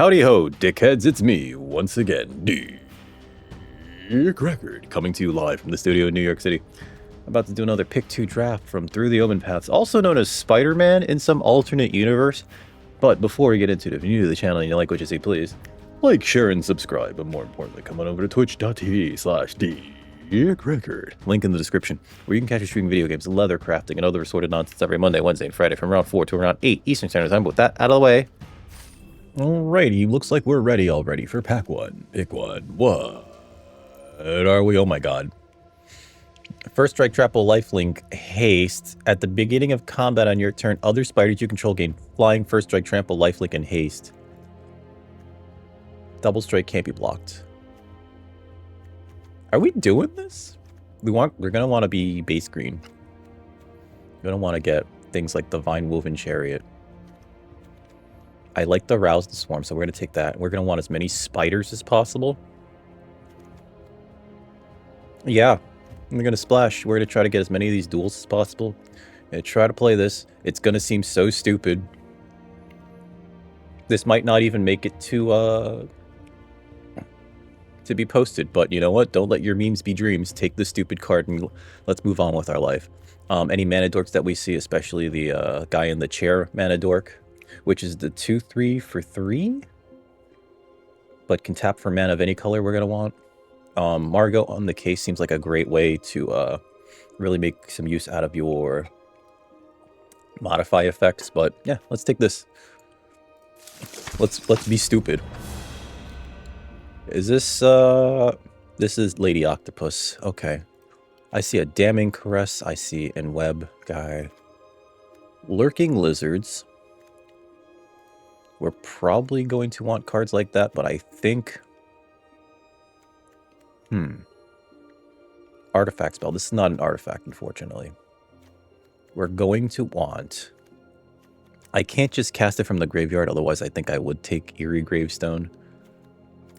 Howdy ho, dickheads, it's me, once again, Dick Record, coming to you live from the studio in New York City. I'm about to do another Pick 2 draft from Through the Omenpaths, also known as Spider-Man in some alternate universe. But before we get into it, if you're new to the channel and you like what you see, please like, share, and subscribe. But more importantly, come on over to twitch.tv/DickRecord. Link in the description, where you can catch me streaming video games, leather crafting, and other assorted nonsense every Monday, Wednesday, and Friday from around 4 to around 8 Eastern Standard Time. But with that out of the way, alrighty, looks like we're ready already for pack 1. Pick 1. What are we? Oh my god. First strike, trapple, lifelink, haste. At the beginning of combat on your turn, other spiders you control gain flying, first strike, trample, lifelink, and haste. Double strike can't be blocked. Are we doing this? We're gonna want to be base green. We're gonna want to get things like the Vine Woven Chariot. I like the Rouse the Swarm, so we're gonna take that. We're gonna want as many spiders as possible. Yeah, we're gonna splash. We're gonna try to get as many of these duels as possible. And try to play this. It's gonna seem so stupid. This might not even make it to be posted, but you know what? Don't let your memes be dreams. Take the stupid card and let's move on with our life. Any mana dorks that we see, especially the guy in the chair mana dork, which is the 2/3 for 3, but can tap for mana of any color we're gonna want. Margot on the case seems like a great way to really make some use out of your modify effects, but yeah, let's take this. Let's be stupid. Is this this is Lady Octopus. Okay. I see a Damning Caress, I see an Web guy. Lurking Lizards. We're probably going to want cards like that, but I think Artifact spell. This is not an artifact, unfortunately. We're going to want... I can't just cast it from the graveyard, otherwise I think I would take Eerie Gravestone.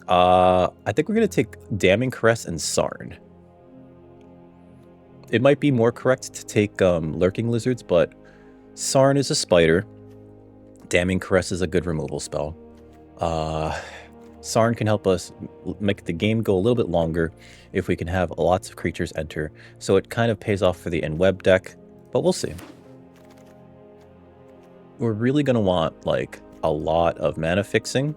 I think we're going to take Damning Caress and Sarn. It might be more correct to take Lurking Lizards, but Sarn is a spider. Damning Caress is a good removal spell. Sarn can help us make the game go a little bit longer if we can have lots of creatures enter. So it kind of pays off for the Web deck, but we'll see. We're really going to want like a lot of mana fixing.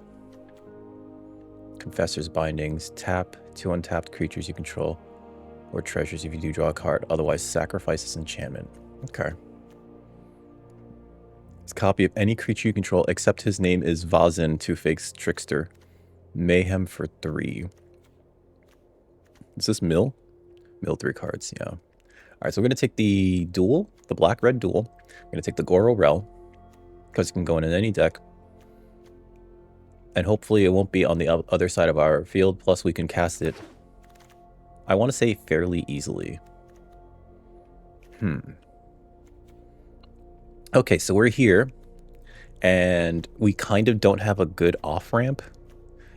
Confessor's Bindings, tap 2 untapped creatures you control, or treasures if you do draw a card, otherwise sacrifice this enchantment. Okay. It's a copy of any creature you control, except his name is Vazin, 2/face Trickster. Mayhem for 3. Is this mill? Mill 3 cards, yeah. Alright, so we're going to take the duel, the black-red duel. We're going to take the Goro Rel, because it can go in any deck. And hopefully it won't be on the other side of our field, plus we can cast it, I want to say, fairly easily. Okay, so we're here, and we kind of don't have a good off-ramp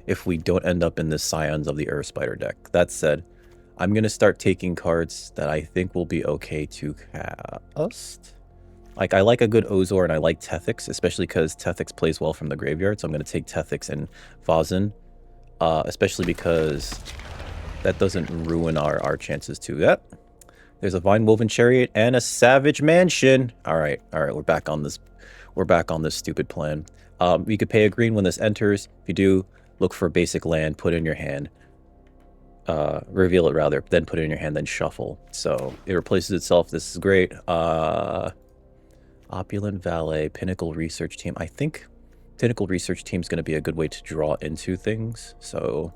if we don't end up in the Scions of the Earth Spider deck. That said, I'm going to start taking cards that I think will be okay to cast. Like, I like a good Ozor, and I like Tethix, especially because Tethix plays well from the graveyard, so I'm going to take Tethix and Vazin, especially because that doesn't ruin our chances to that. There's a Vine Woven Chariot and a Savage Mansion. All right, we're back on this. We're back on this stupid plan. You could pay a green when this enters. If you do, look for a basic land, put it in your hand. Reveal it rather, then put it in your hand, then shuffle. So it replaces itself. This is great. Opulent Valet, Pinnacle Research Team. I think Pinnacle Research Team is going to be a good way to draw into things. So,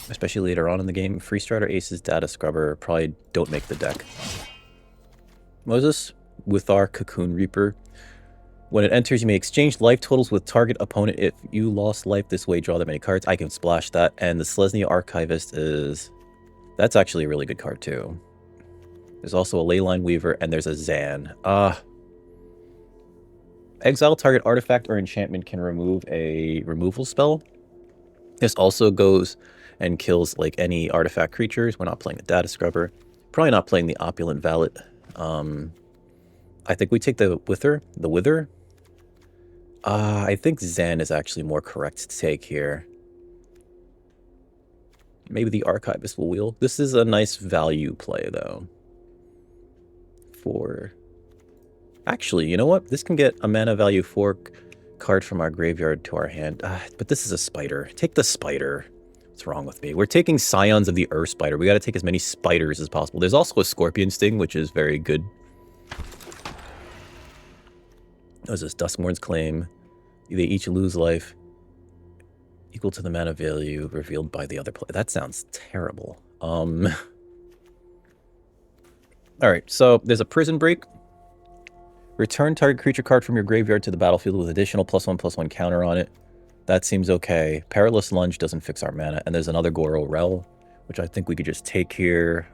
especially later on in the game. Free Strider, Aces, Data Scrubber probably don't make the deck. What is this? With our Cocoon Reaper. When it enters, you may exchange life totals with target opponent. If you lost life this way, draw that many cards. I can splash that. And the Selesnya Archivist is... That's actually a really good card, too. There's also a Leyline Weaver, and there's a Zan. Exile target artifact or enchantment can remove a removal spell. This also goes and kills like any artifact creatures. We're not playing the Data Scrubber. Probably not playing the Opulent Valet. I think we take the Wither. I think Zen is actually more correct to take here. Maybe the Archivist will wheel. This is a nice value play, though. For... Actually, you know what? This can get a mana value 4 card from our graveyard to our hand. But this is a spider. Take the spider. What's wrong with me? We're taking Scions of the Earth Spider. We got to take as many spiders as possible. There's also a Scorpion Sting, which is very good. What is this? Duskmourn's Claim. They each lose life equal to the mana value revealed by the other player. That sounds terrible. Alright, so there's a Prison Break. Return target creature card from your graveyard to the battlefield with additional +1/+1 counter on it. That seems okay. Perilous Lunge doesn't fix our mana. And there's another Goro Rel, which I think we could just take here.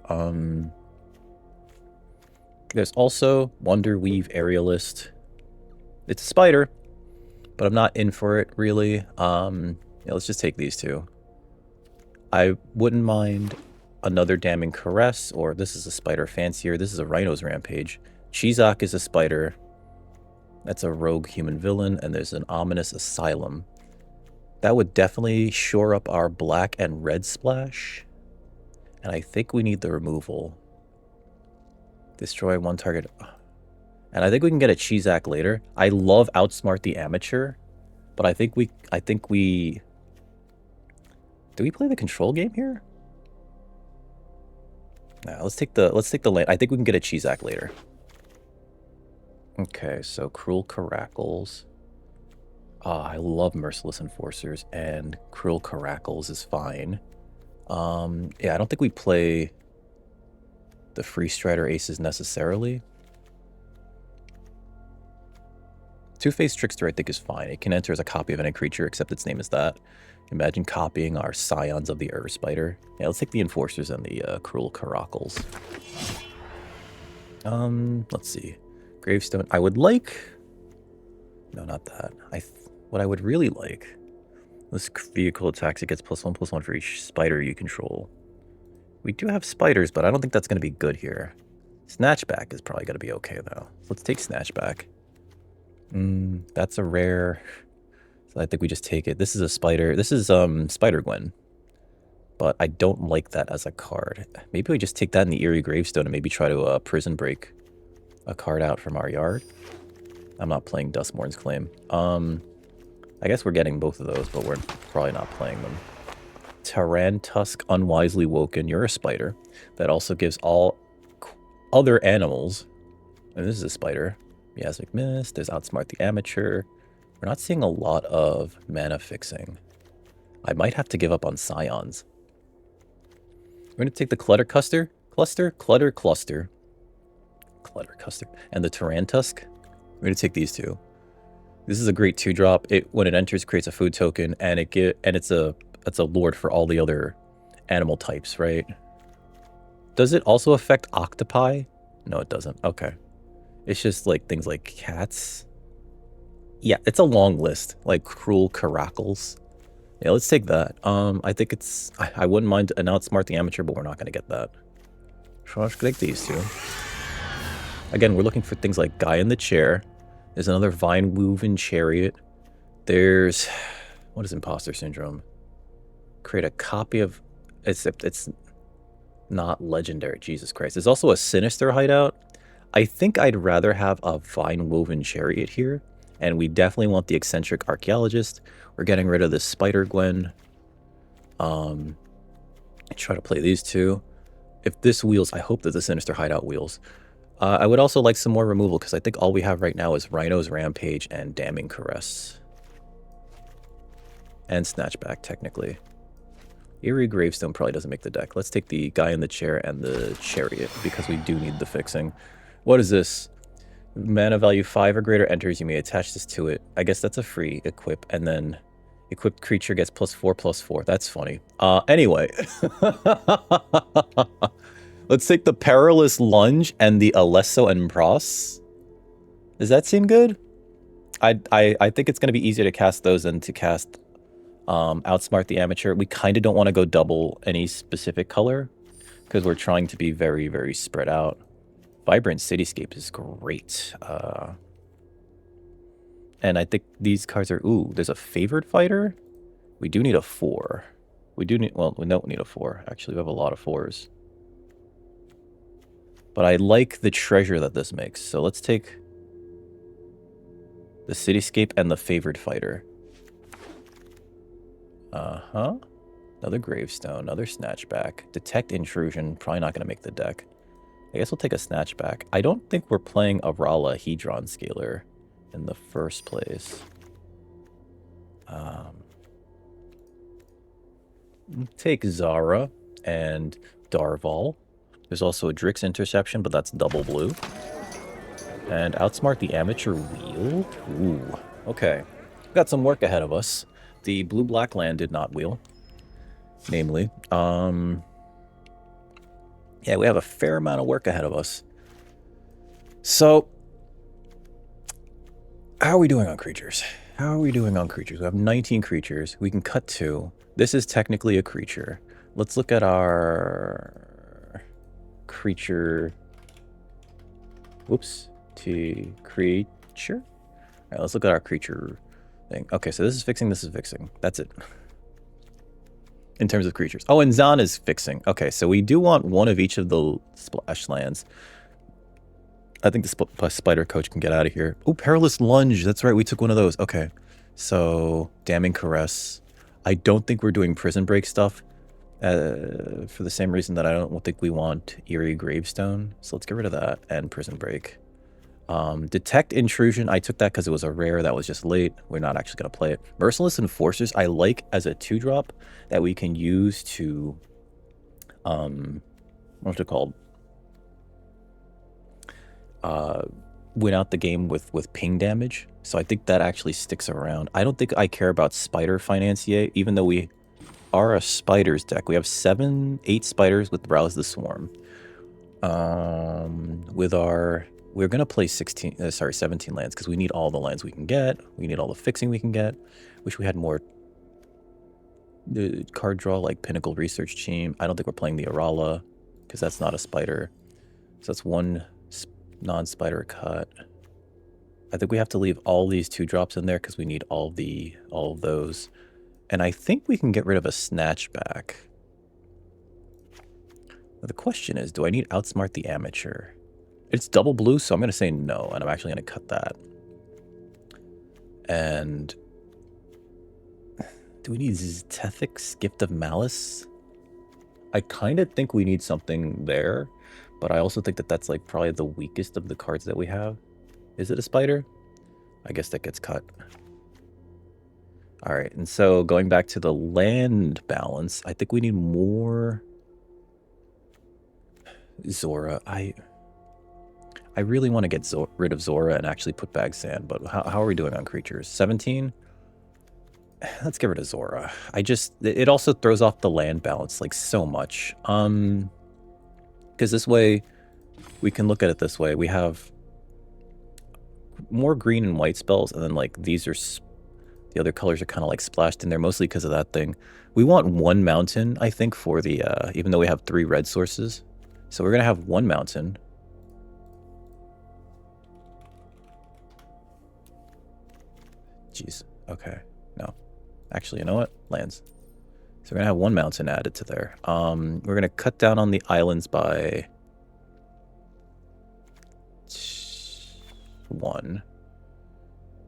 There's also Wonder Weave Aerialist. It's a spider, but I'm not in for it, really. Yeah, let's just take these two. I wouldn't mind another Damning Caress, or this is a spider fancier. This is a Rhino's Rampage. Chizak is a spider. That's a rogue human villain, and there's an Ominous Asylum. That would definitely shore up our black and red splash. And I think we need the removal. Destroy one target. And I think we can get a Chizak later. I love Outsmart the Amateur, but I think we do we play the control game here? Nah, let's take the land. I think we can get a Chizak later. Okay, so Cruel Caracals. I love Merciless Enforcers, and Cruel Caracals is fine. Yeah, I don't think we play the Free Strider Aces necessarily. Two-Faced Trickster, I think, is fine. It can enter as a copy of any creature, except its name is that. Imagine copying our Scions of the Earth Spider. Yeah, let's take the Enforcers and the Cruel Caracals. Let's see. Gravestone. I would like... No, not that. What I would really like... This vehicle attacks, it gets +1/+1 for each spider you control. We do have spiders, but I don't think that's going to be good here. Snatchback is probably going to be okay, though. Let's take Snatchback. That's a rare... So I think we just take it. This is a spider. This is Spider-Gwen. But I don't like that as a card. Maybe we just take that in the Eerie Gravestone and maybe try to Prison Break a card out from our yard. I'm not playing Duskmourn's Claim. I guess we're getting both of those, but we're probably not playing them. Tarantusk Unwisely Woken. You're a spider. That also gives all other animals... And this is a spider. Miasmic Mist. There's Outsmart the Amateur. We're not seeing a lot of mana fixing. I might have to give up on Scions. We're going to take the Clutter Cluster. Clutter Cluster. And the Tarantusk. We're going to take these two. This is a great 2-drop. When it enters, creates a food token, and it's a lord for all the other animal types, right? Does it also affect octopi? No, it doesn't. Okay. It's just like things like cats. Yeah, it's a long list. Like Cruel Caracals. Yeah, let's take that. I think it's... I wouldn't mind an Outsmart the Amateur, but we're not going to get that. So let's take these two. Again, we're looking for things like Guy in the Chair. There's another Vine-Woven Chariot. There's... What is Imposter Syndrome? Create a copy of... It's not legendary. Jesus Christ. There's also a Sinister Hideout. I think I'd rather have a Vine-Woven Chariot here. And we definitely want the Eccentric Archaeologist. We're getting rid of the Spider-Gwen. Try to play these two. If this wheels, I hope that the Sinister Hideout wheels. I would also like some more removal, because I think all we have right now is Rhino's Rampage and Damning Caress. And Snatchback, technically. Eerie Gravestone probably doesn't make the deck. Let's take the Guy in the Chair and the Chariot, because we do need the fixing. What is this? Mana value 5 or greater enters, you may attach this to it. I guess that's a free equip, and then equipped creature gets +4/+4. That's funny. Anyway. Let's take the Perilous Lunge and the Alesso and Bros. Does that seem good? I think it's going to be easier to cast those than to cast Outsmart the Amateur. We kind of don't want to go double any specific color, because we're trying to be very, very spread out. Vibrant Cityscape is great. And I think these cards are... Ooh, there's a favored fighter? We do need a 4. We do need... Well, we don't need a 4. Actually, we have a lot of 4s. But I like the treasure that this makes. So let's take the Cityscape and the favored fighter. Uh-huh. Another Gravestone, another Snatchback. Detect Intrusion, probably not going to make the deck. I guess we'll take a Snatchback. I don't think we're playing a Rala Hedron Scaler in the first place. Take Zara and Darval. There's also a Drix Interception, but that's double blue. And Outsmart the Amateur Wheel. Ooh, okay. Got some work ahead of us. The blue-black land did not wheel. Namely. Yeah, we have a fair amount of work ahead of us. So, how are we doing on creatures? How are we doing on creatures? We have 19 creatures. We can cut 2. This is technically a creature. Let's look at our creature. Whoops. Creature? All right, let's look at our creature thing. Okay, so this is fixing, this is fixing. That's it. In terms of creatures. Oh, and Zan is fixing. Okay, so we do want one of each of the splash lands. I think the spider coach can get out of here. Oh, Perilous Lunge. That's right, we took one of those. Okay, so Damning Caress. I don't think we're doing Prison Break stuff for the same reason that I don't think we want Eerie Gravestone. So let's get rid of that and Prison Break. Detect Intrusion. I took that because it was a rare that was just late. We're not actually going to play it. Merciless Enforcers, I like as a 2-drop that we can use to, what's it called? Win out the game with ping damage. So I think that actually sticks around. I don't think I care about Spider Financier, even though we are a Spiders deck. We have 8 Spiders with Browse the Swarm. With our... We're going to play 17 lands because we need all the lands we can get. We need all the fixing we can get. Wish we had more card draw like Pinnacle Research Team. I don't think we're playing the Arala because that's not a spider. So that's one non-spider cut. I think we have to leave all these 2-drops in there because we need all of those. And I think we can get rid of a Snatchback. Now the question is, do I need Outsmart the Amateur? It's double blue, so I'm going to say no, and I'm actually going to cut that. And do we need Zethic's Gift of Malice? I kind of think we need something there, but I also think that that's like probably the weakest of the cards that we have. Is it a spider? I guess that gets cut. All right, and so going back to the land balance, I think we need more Zora. I really want to get rid of Zora and actually put back Sand, but how are we doing on creatures? 17? Let's get rid of Zora. It also throws off the land balance like so much. Because this way, we can look at it this way. We have more green and white spells, and then like these are, the other colors are kind of like splashed in there, mostly because of that thing. We want 1 mountain, I think, for the, even though we have 3 red sources. So we're going to have 1 mountain. Jeez. Okay. No. Actually, you know what? Lands. So we're going to have 1 mountain added to there. We're going to cut down on the islands by 1.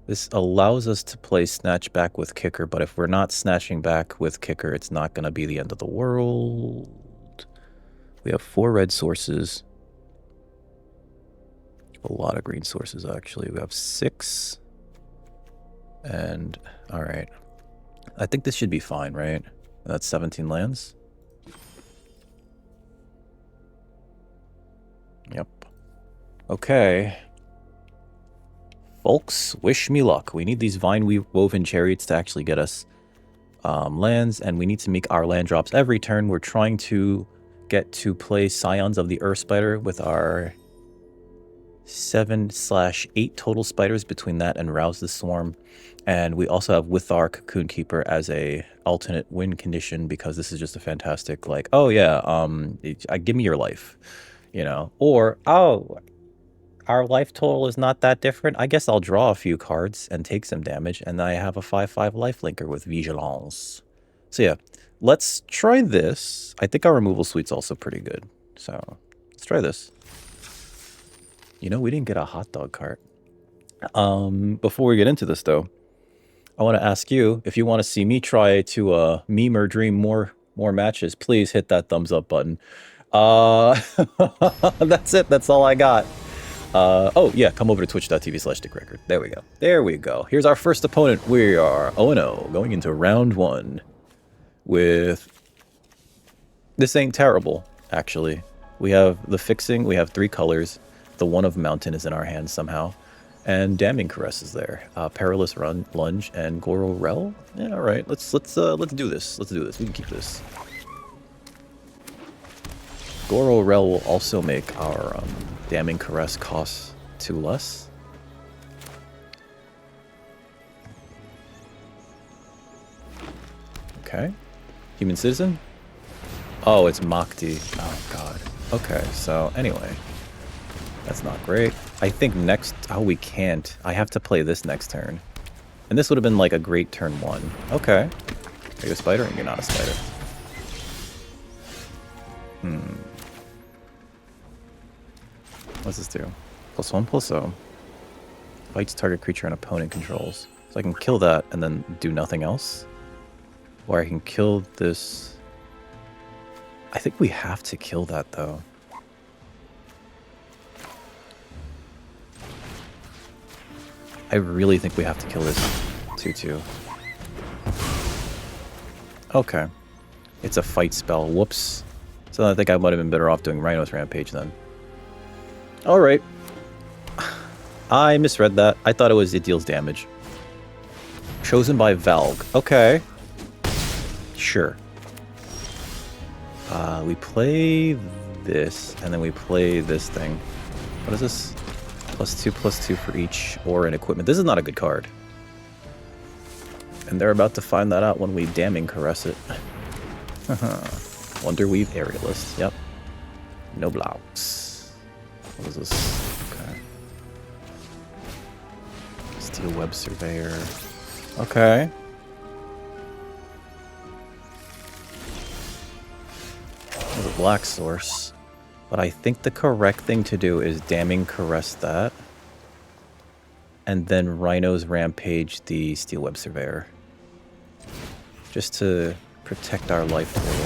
This allows us to play Snatchback with Kicker, but if we're not snatching back with Kicker, it's not going to be the end of the world. We have 4 red sources. A lot of green sources, actually. We have 6. And, all right. I think this should be fine, right? That's 17 lands. Yep. Okay. Folks, wish me luck. We need these vine-woven chariots to actually get us lands, and we need to make our land drops every turn. We're trying to get to play Scions of the Earth Spider with our 7/8 total spiders between that and Rouse the Swarm. And we also have Withar Cocoon Keeper as a alternate win condition, because this is just a fantastic, like, oh yeah, give me your life, you know, or oh, our life total is not that different. I guess I'll draw a few cards and take some damage, and I have a 5/5 lifelinker with Vigilance. So yeah, let's try this. I think our removal suite's also pretty good. So let's try this. You know, we didn't get a hot dog cart. Before we get into this, though, I want to ask you, if you want to see me try to meme or dream more matches, please hit that thumbs up button. That's it. That's all I got. Oh, yeah, come over to twitch.tv/dickrecord. There we go. There we go. Here's our first opponent. We are 0-0 going into round 1 with... This ain't terrible, actually. We have the fixing. We have 3 colors. The one of Mountain is in our hands somehow. And Damning Caress is there. Perilous Lunge and Goro Rel. Yeah, all right. Let's do this. Let's do this. We can keep this. Goro Rel will also make our Damning Caress cost 2 less. Okay. Human Citizen? Oh, it's Makti. Oh, God. Okay, so anyway. That's not great. I think next... Oh, we can't. I have to play this next turn. And this would have been like a great turn 1. Okay. Are you a spider? You're not a spider. What's this do? +1/+0. Fights target creature an opponent controls. So I can kill that and then do nothing else. Or I can kill this... I think we have to kill that, though. I really think we have to kill this 2/2. Okay. It's a fight spell. Whoops. So I think I might have been better off doing Rhino's Rampage then. Alright. I misread that. I thought it deals damage. Chosen by Valg. Okay. Sure. We play this, and then we play this thing. What is this? +2/+2 for each or in equipment. This is not a good card. And they're about to find that out when we Damning Caress it. Wonderweave Aerialist. Yep. No blocks. What is this? Okay. Steel Web Surveyor. Okay. There's a black source. But I think the correct thing to do is Damning Caress that. And then Rhino's Rampage the Steel Web Surveyor. Just to protect our life total.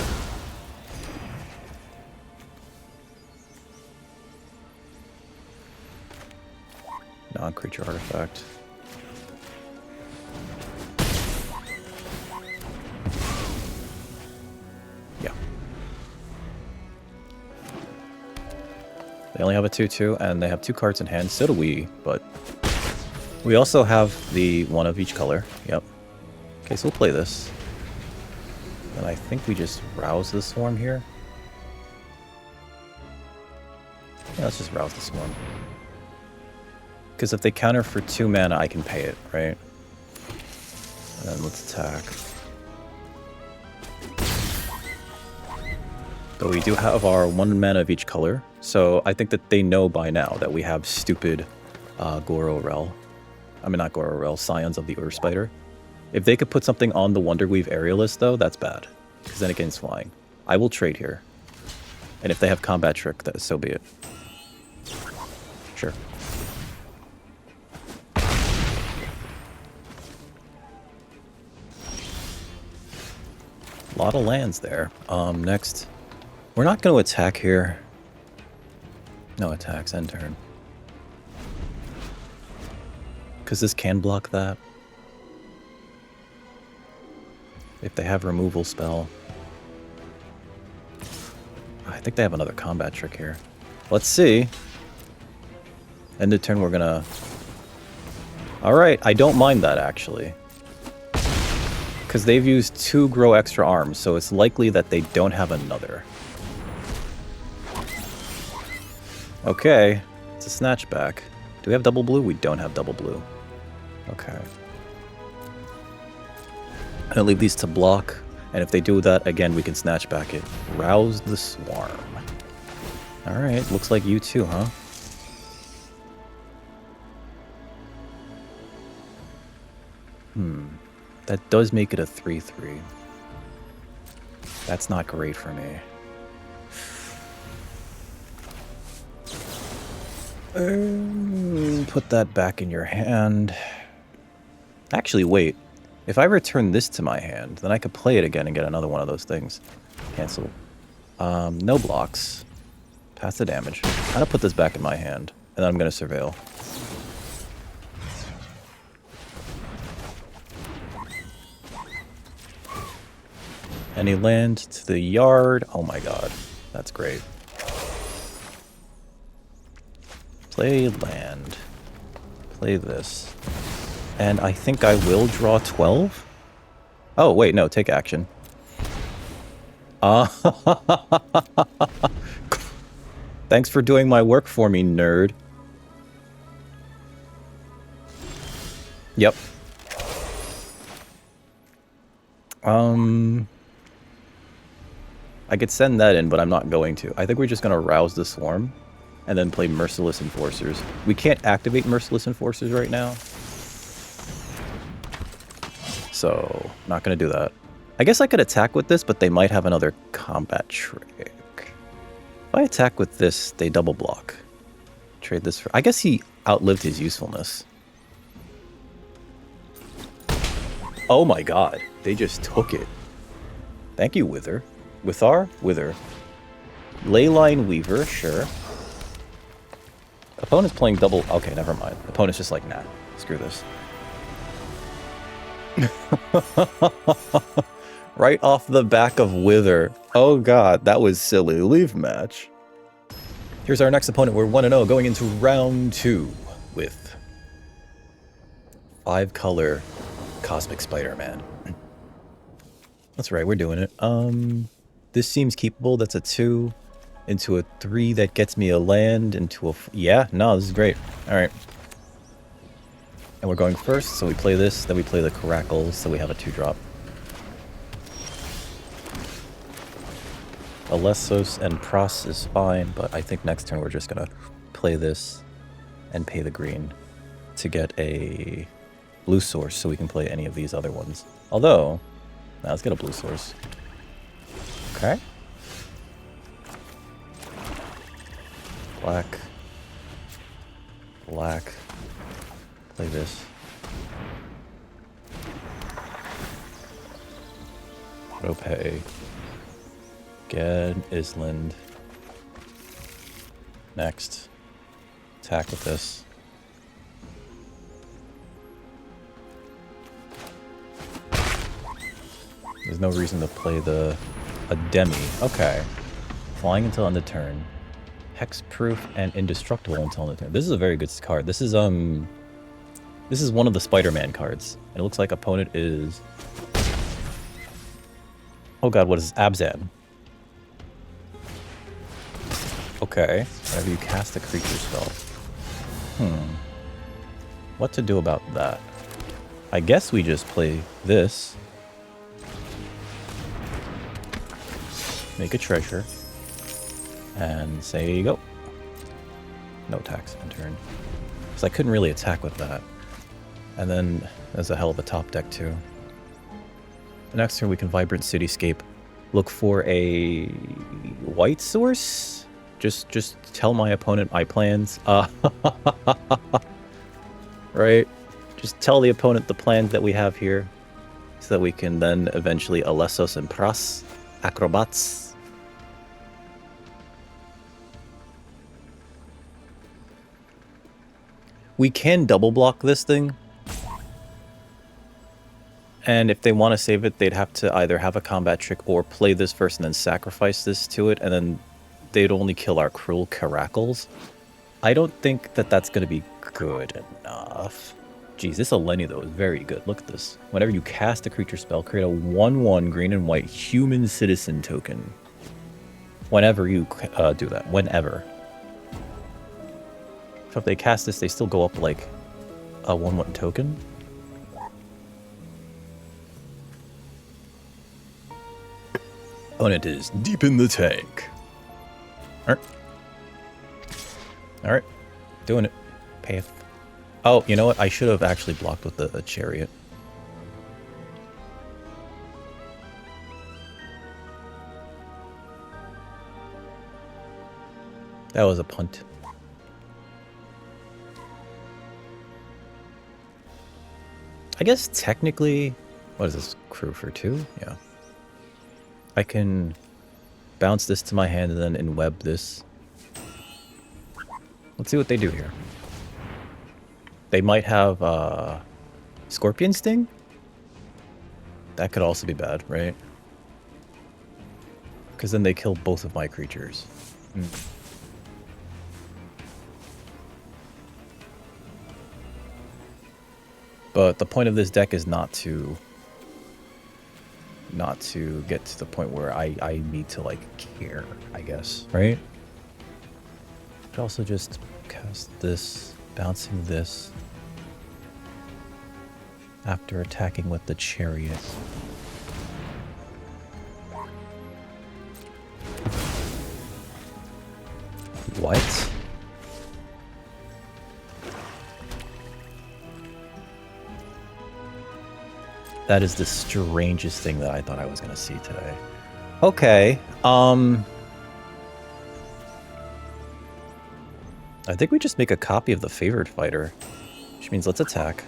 Non-creature artifact. Yeah. They only have a 2/2, and they have 2 cards in hand. So do we, but we also have the one of each color. Yep. Okay, so we'll play this. And I think we just rouse the Swarm here. Yeah, let's just rouse the Swarm. Because if they counter for 2 mana, I can pay it, right? And then let's attack. But we do have our 1 mana of each color. So I think that they know by now that we have stupid Goro Rel. I mean, not Goro Rel, Scions of the Spider. If they could put something on the Wonderweave Aerialist, though, that's bad. Because then it gains flying. I will trade here. And if they have Combat Trick, so be it. Sure. A lot of lands there. Next. We're not going to attack here. No attacks, end turn. Because this can block that. If they have removal spell. I think they have another combat trick here. Let's see. End of turn we're gonna... Alright, I don't mind that actually. Because they've used 2 grow extra arms, so it's likely that they don't have another. Okay, it's a snatchback. Do we have double blue? We don't have double blue. Okay. I'm gonna leave these to block, and if they do that, again, we can snatch back it. Rouse the Swarm. Alright, looks like you too, huh? That does make it a 3/3. That's not great for me. Put that back in your hand. Actually, wait. If I return this to my hand, then I could play it again and get another one of those things. Cancel. No blocks. Pass the damage. I'm gonna put this back in my hand, and then I'm gonna surveil. Any land to the yard. Oh my god. That's great. Play land. Play this. And I think I will draw 12? Oh, wait, no, take action. Thanks for doing my work for me, nerd. Yep. I could send that in, but I'm not going to. I think we're just going to rouse the swarm and then play Merciless Enforcers. We can't activate Merciless Enforcers right now. So, not going to do that. I guess I could attack with this, but they might have another combat trick. If I attack with this, they double block. Trade this for... I guess he outlived his usefulness. Oh my god. They just took it. Thank you, Wither. Withar? Wither. Leyline Weaver, sure. Opponent's playing double... Okay, never mind. Opponent's just like, nah, screw this. Right off the back of Wither. Oh god, that was silly. Leave match. Here's our next opponent. We're 1-0 going into round 2 with 5-color Cosmic Spider-Man. That's right, we're doing it. This seems keepable. That's a 2 into a 3 that gets me a land into a... Yeah, no, this is great. All right. And we're going first, so we play this, then we play the Carackles, so we have a 2-drop. Alessos and Pros is fine, but I think next turn we're just gonna play this and pay the green to get a blue source so we can play any of these other ones. Although, now let's get a blue source. Okay. Black. Black. Play this. Auto-pay. Get Island. Next. Attack with this. There's no reason to play a Demi. Okay. Flying until end of turn. Hexproof and indestructible until end of turn. This is a very good card. This is one of the Spider-Man cards. And it looks like opponent is... Oh god, what is Abzan? Okay. Whenever you cast a creature spell. What to do about that? I guess we just play this. Make a treasure. And say go. No attacks in turn. Because I couldn't really attack with that. And then there's a hell of a top deck too. The next turn we can Vibrant Cityscape. Look for a white source? Just tell my opponent my plans. Right? Just tell the opponent the plans that we have here. So that we can then eventually Alessos and Pros. Acrobats. We can double block this thing. And if they want to save it, they'd have to either have a combat trick or play this first and then sacrifice this to it, and then they'd only kill our Cruel Carackles. I don't think that that's going to be good enough. Jeez, this Eleni, though, is very good. Look at this. Whenever you cast a creature spell, create a 1/1 green and white human citizen token. Whenever you do that. Whenever. So if they cast this, they still go up like a 1/1 token. Opponent is deep in the tank. Alright. Doing it. Path. Oh, you know what? I should have actually blocked with the chariot. That was a punt. I guess technically, what is this, crew for 2? Yeah. I can bounce this to my hand and then in-web this. Let's see what they do here. They might have Scorpion Sting? That could also be bad, right? Because then they kill both of my creatures. But the point of this deck is not to get to the point where I need to, like, care, I guess, right? Could also just cast this, bouncing this, after attacking with the Chariot. What? That is the strangest thing that I thought I was going to see today. Okay. I think we just make a copy of the favored fighter, which means let's attack.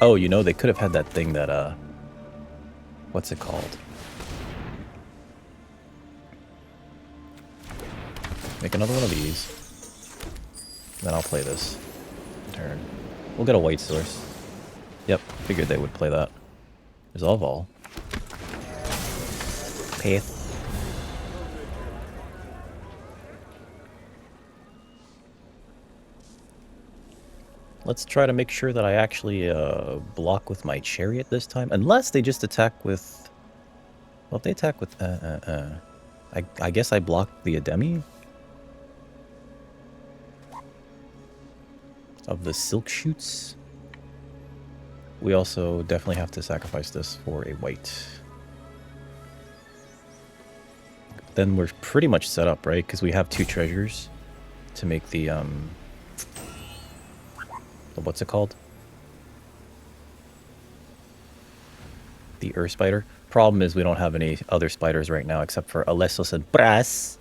Oh, you know, they could have had that thing that, what's it called? Make another one of these. Then I'll play this turn. We'll get a white source. Yep, figured they would play that. Resolve all. Path. Let's try to make sure that I actually block with my Chariot this time. Unless they just attack with... Well, if they attack with... I guess I block the Ademi? Of the Silk Shoots. We also definitely have to sacrifice this for a white. Then we're pretty much set up, right? Because we have 2 treasures to make the what's it called? The Earth Spider. Problem is we don't have any other spiders right now except for Alesos and Brass.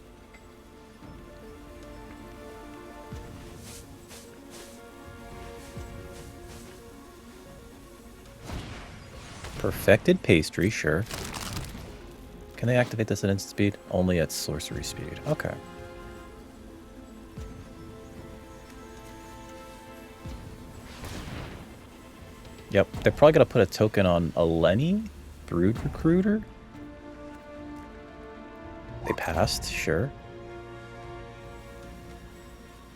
Perfected Pastry, sure. Can they activate this at instant speed? Only at sorcery speed. Okay. Yep, they're probably going to put a token on Eleni, Brood Recruiter. They passed, sure.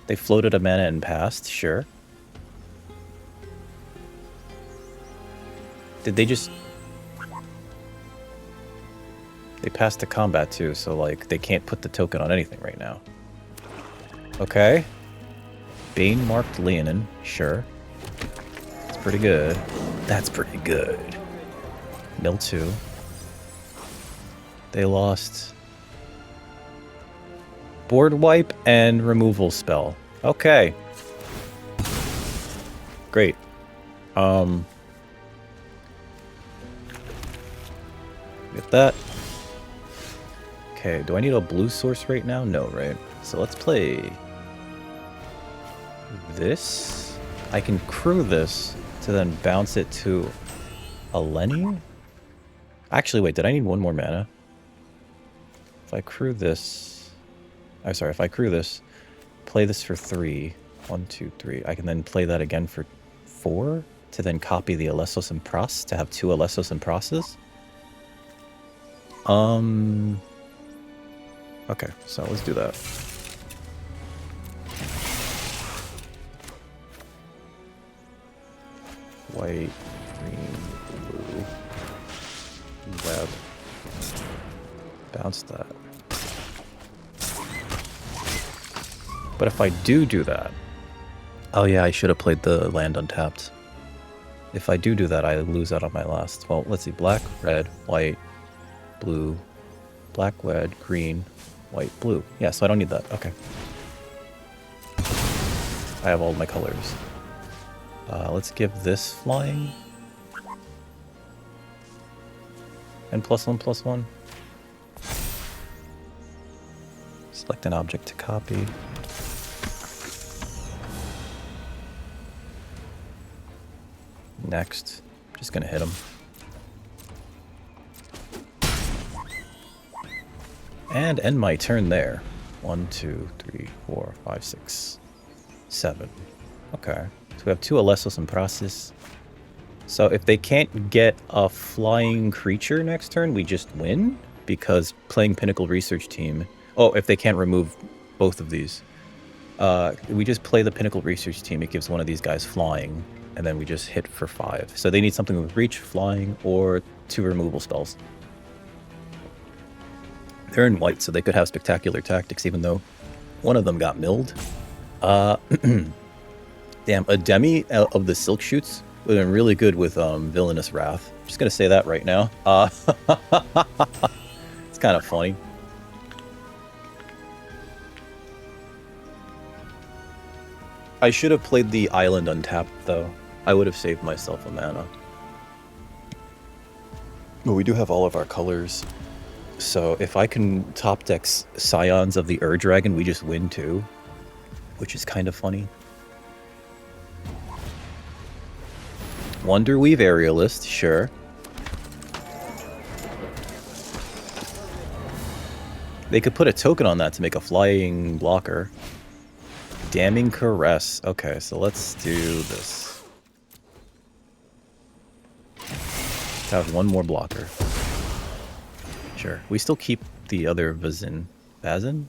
They floated a mana and passed, sure. Did they just... They passed to combat too, so like they can't put the token on anything right now. Okay. Bane marked Leonin, sure. That's pretty good. That's pretty good. Mill 2. They lost board wipe and removal spell. Okay. Great. Get that. Okay, do I need a blue source right now? No, right? So let's play this. I can crew this to then bounce it to Eleni. Actually, wait, did I need one more mana? If I crew this... I'm sorry, if I crew this, play this for 3. 1, 2, 3. I can then play that again for 4 to then copy the Alesos and Pros to have 2 Alesos and Prosses. Okay, so let's do that. White, green, blue, web. Bounce that. But if I do that... Oh yeah, I should have played the land untapped. If I do that, I lose out on my last. Well, let's see. Black, red, white, blue, black, red, green, white, blue. Yeah, so I don't need that. Okay. I have all my colors. Let's give this flying. And +1/+1. Select an object to copy. Next. Just gonna hit him. And end my turn there. 1, 2, 3, 4, 5, 6, 7. Okay. So we have 2 Alesos in process. So if they can't get a flying creature next turn, we just win? Because playing Pinnacle Research Team... Oh, if they can't remove both of these. We just play the Pinnacle Research Team. It gives one of these guys flying. And then we just hit for 5. So they need something with reach, flying, or 2 removal spells. They're in white, so they could have spectacular tactics, even though one of them got milled. Damn, a demi of the Silk Shoots would have been really good with Villainous Wrath. I'm just gonna say that right now. It's kind of funny. I should have played the island untapped, though. I would have saved myself a mana. But we do have all of our colors. So if I can top deck Scions of the Ur-Dragon, we just win too. Which is kind of funny. Wonderweave Aerialist, sure. They could put a token on that to make a flying blocker. Damning Caress. Okay, so let's do this. Have one more blocker. Sure. We still keep the other Vazin. Vazin?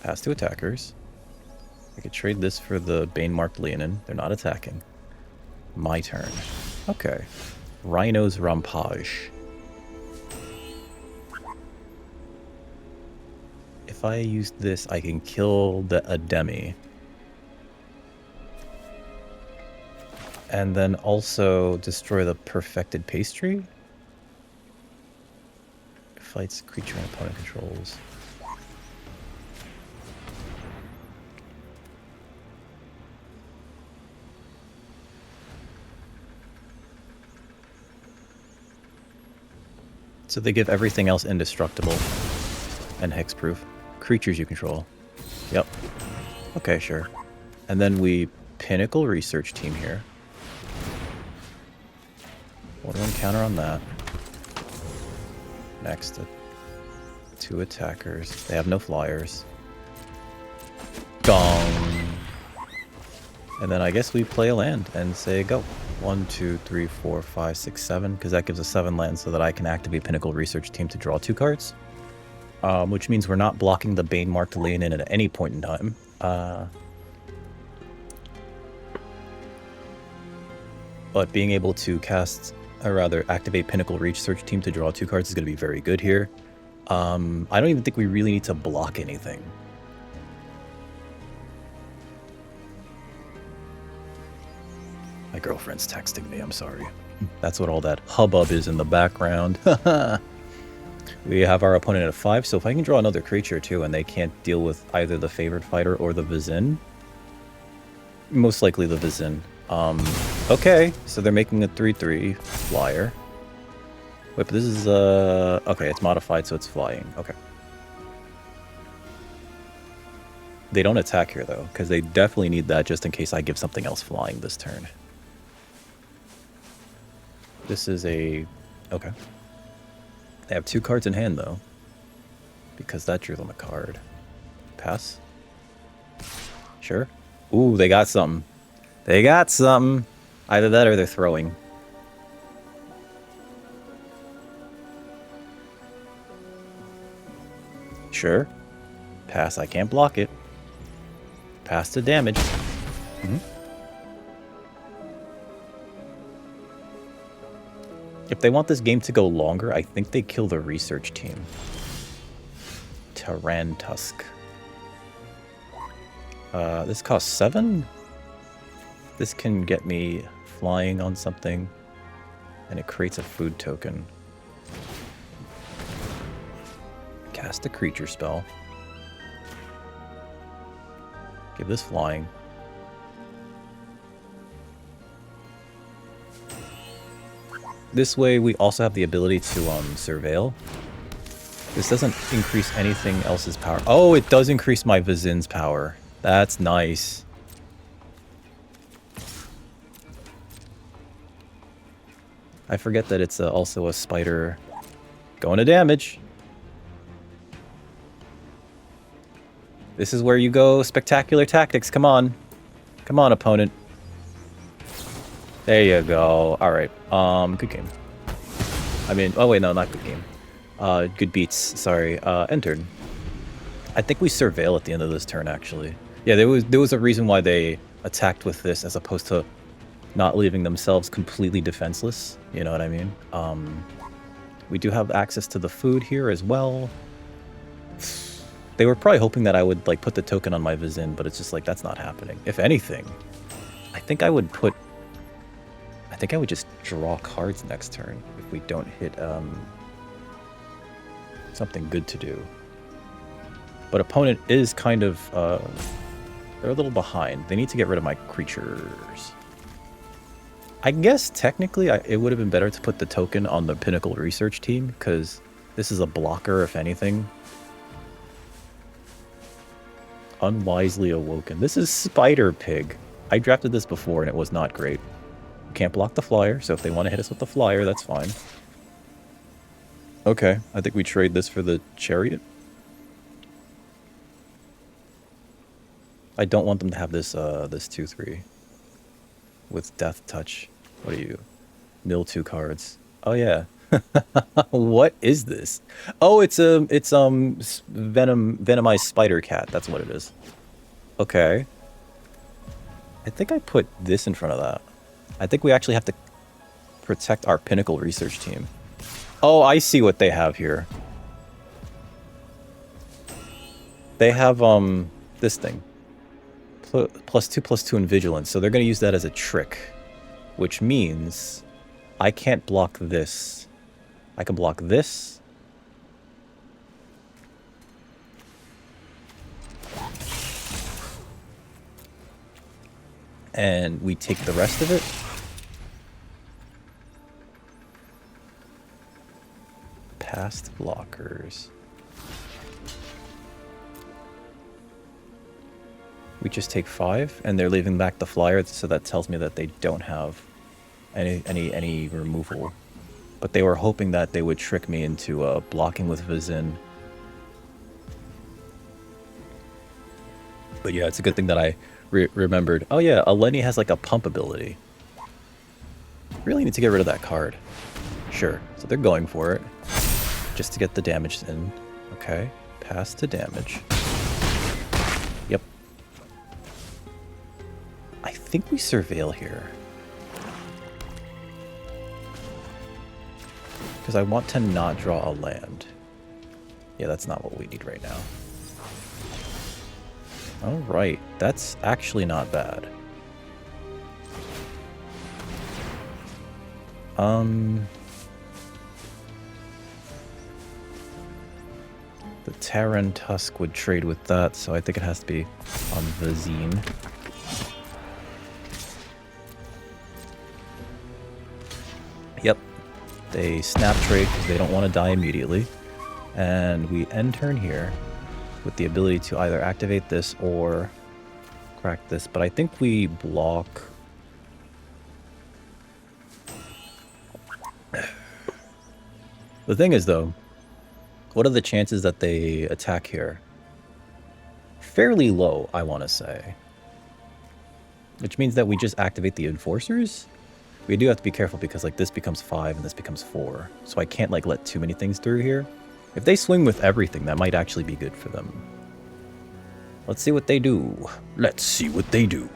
Pass to attackers. I could trade this for the Bane-marked Leonin. They're not attacking. My turn. Okay. Rhino's Rampage. If I use this, I can kill the Ademi. And then also destroy the Perfected Pastry. Fights creature and opponent controls. So they give everything else indestructible and hexproof. Creatures you control. Yep. Okay, sure. And then we Pinnacle Research Team here. 1/1 counter on that. Next, 2 attackers. They have no flyers. Gong! And then I guess we play a land and say go. 1, 2, 3, 4, 5, 6, 7, because that gives us 7 lands so that I can activate Pinnacle Research Team to draw 2 cards. Which means we're not blocking the Bane-marked Leonin at any point in time. But being able to cast, or rather activate Pinnacle Research Team to draw 2 cards is going to be very good here. I don't even think we really need to block anything. My girlfriend's texting me, I'm sorry. That's what all that hubbub is in the background. We have our opponent at 5, so if I can draw another creature too and they can't deal with either the Favored Fighter or the Vazin, most likely the Vazin. Okay, so they're making a 3/3 flyer. Wait, but this is, okay, it's modified, so it's flying. Okay. They don't attack here, though, because they definitely need that just in case I give something else flying this turn. This is a... okay. They have 2 cards in hand, though, because that drew them a card. Pass? Sure. Ooh, they got something. They got something. Either that or they're throwing. Sure. Pass, I can't block it. Pass to damage. If they want this game to go longer, I think they kill the research team. Tarantusk. This costs 7? This can get me flying on something, and it creates a food token. Cast a creature spell. Give this flying. This way we also have the ability to surveil. This doesn't increase anything else's power. Oh, it does increase my Vizin's power. That's nice. I forget that it's also a spider. Going to damage. This is where you go spectacular tactics. Come on. Come on, opponent. There you go. Alright. Good game. I mean, oh wait, no, not good game. Good beats. Sorry. Entered. I think we surveil at the end of this turn, actually. Yeah, there was a reason why they attacked with this as opposed to not leaving themselves completely defenseless. You know what I mean? We do have access to the food here as well. They were probably hoping that I would like put the token on my Vizin, but it's just like that's not happening. If anything, I think I would just draw cards next turn if we don't hit something good to do. But opponent is kind of they're a little behind. They need to get rid of my creatures. I guess technically it would have been better to put the token on the Pinnacle Research team because this is a blocker if anything. Unwisely awoken. This is Spider Pig. I drafted this before and it was not great. You can't block the flyer, so if they want to hit us with the flyer, that's fine. Okay, I think we trade this for the Chariot. I don't want them to have this this 2/3 with Death Touch. What are you? Mill 2 cards. Oh yeah. What is this? Oh, it's venomized spider cat. That's what it is. Okay. I think I put this in front of that. I think we actually have to protect our Pinnacle Research team. Oh, I see what they have here. They have this thing. +2/+2 in vigilance, so they're going to use that as a trick, which means I can't block this. I can block this. And we take the rest of it. Past blockers. We just take 5, and they're leaving back the flyer, so that tells me that they don't have any removal. But they were hoping that they would trick me into blocking with Vizin. But yeah, it's a good thing that I remembered. Oh yeah, Eleni has like a pump ability. Really need to get rid of that card. Sure, so they're going for it. Just to get the damage in. Okay, pass to damage. Yep. I think we surveil here. Because I want to not draw a land. Yeah, that's not what we need right now. Alright, that's actually not bad. The Terran Tusk would trade with that, so I think it has to be on Vizin. Yep. They snap trade because they don't want to die immediately. And we end turn here with the ability to either activate this or crack this. But I think we block. The thing is, though, what are the chances that they attack here? Fairly low, I want to say. Which means that we just activate the Enforcers? We do have to be careful because like this becomes 5 and this becomes 4. So I can't like let too many things through here. If they swing with everything, that might actually be good for them. Let's see what they do. Let's see what they do.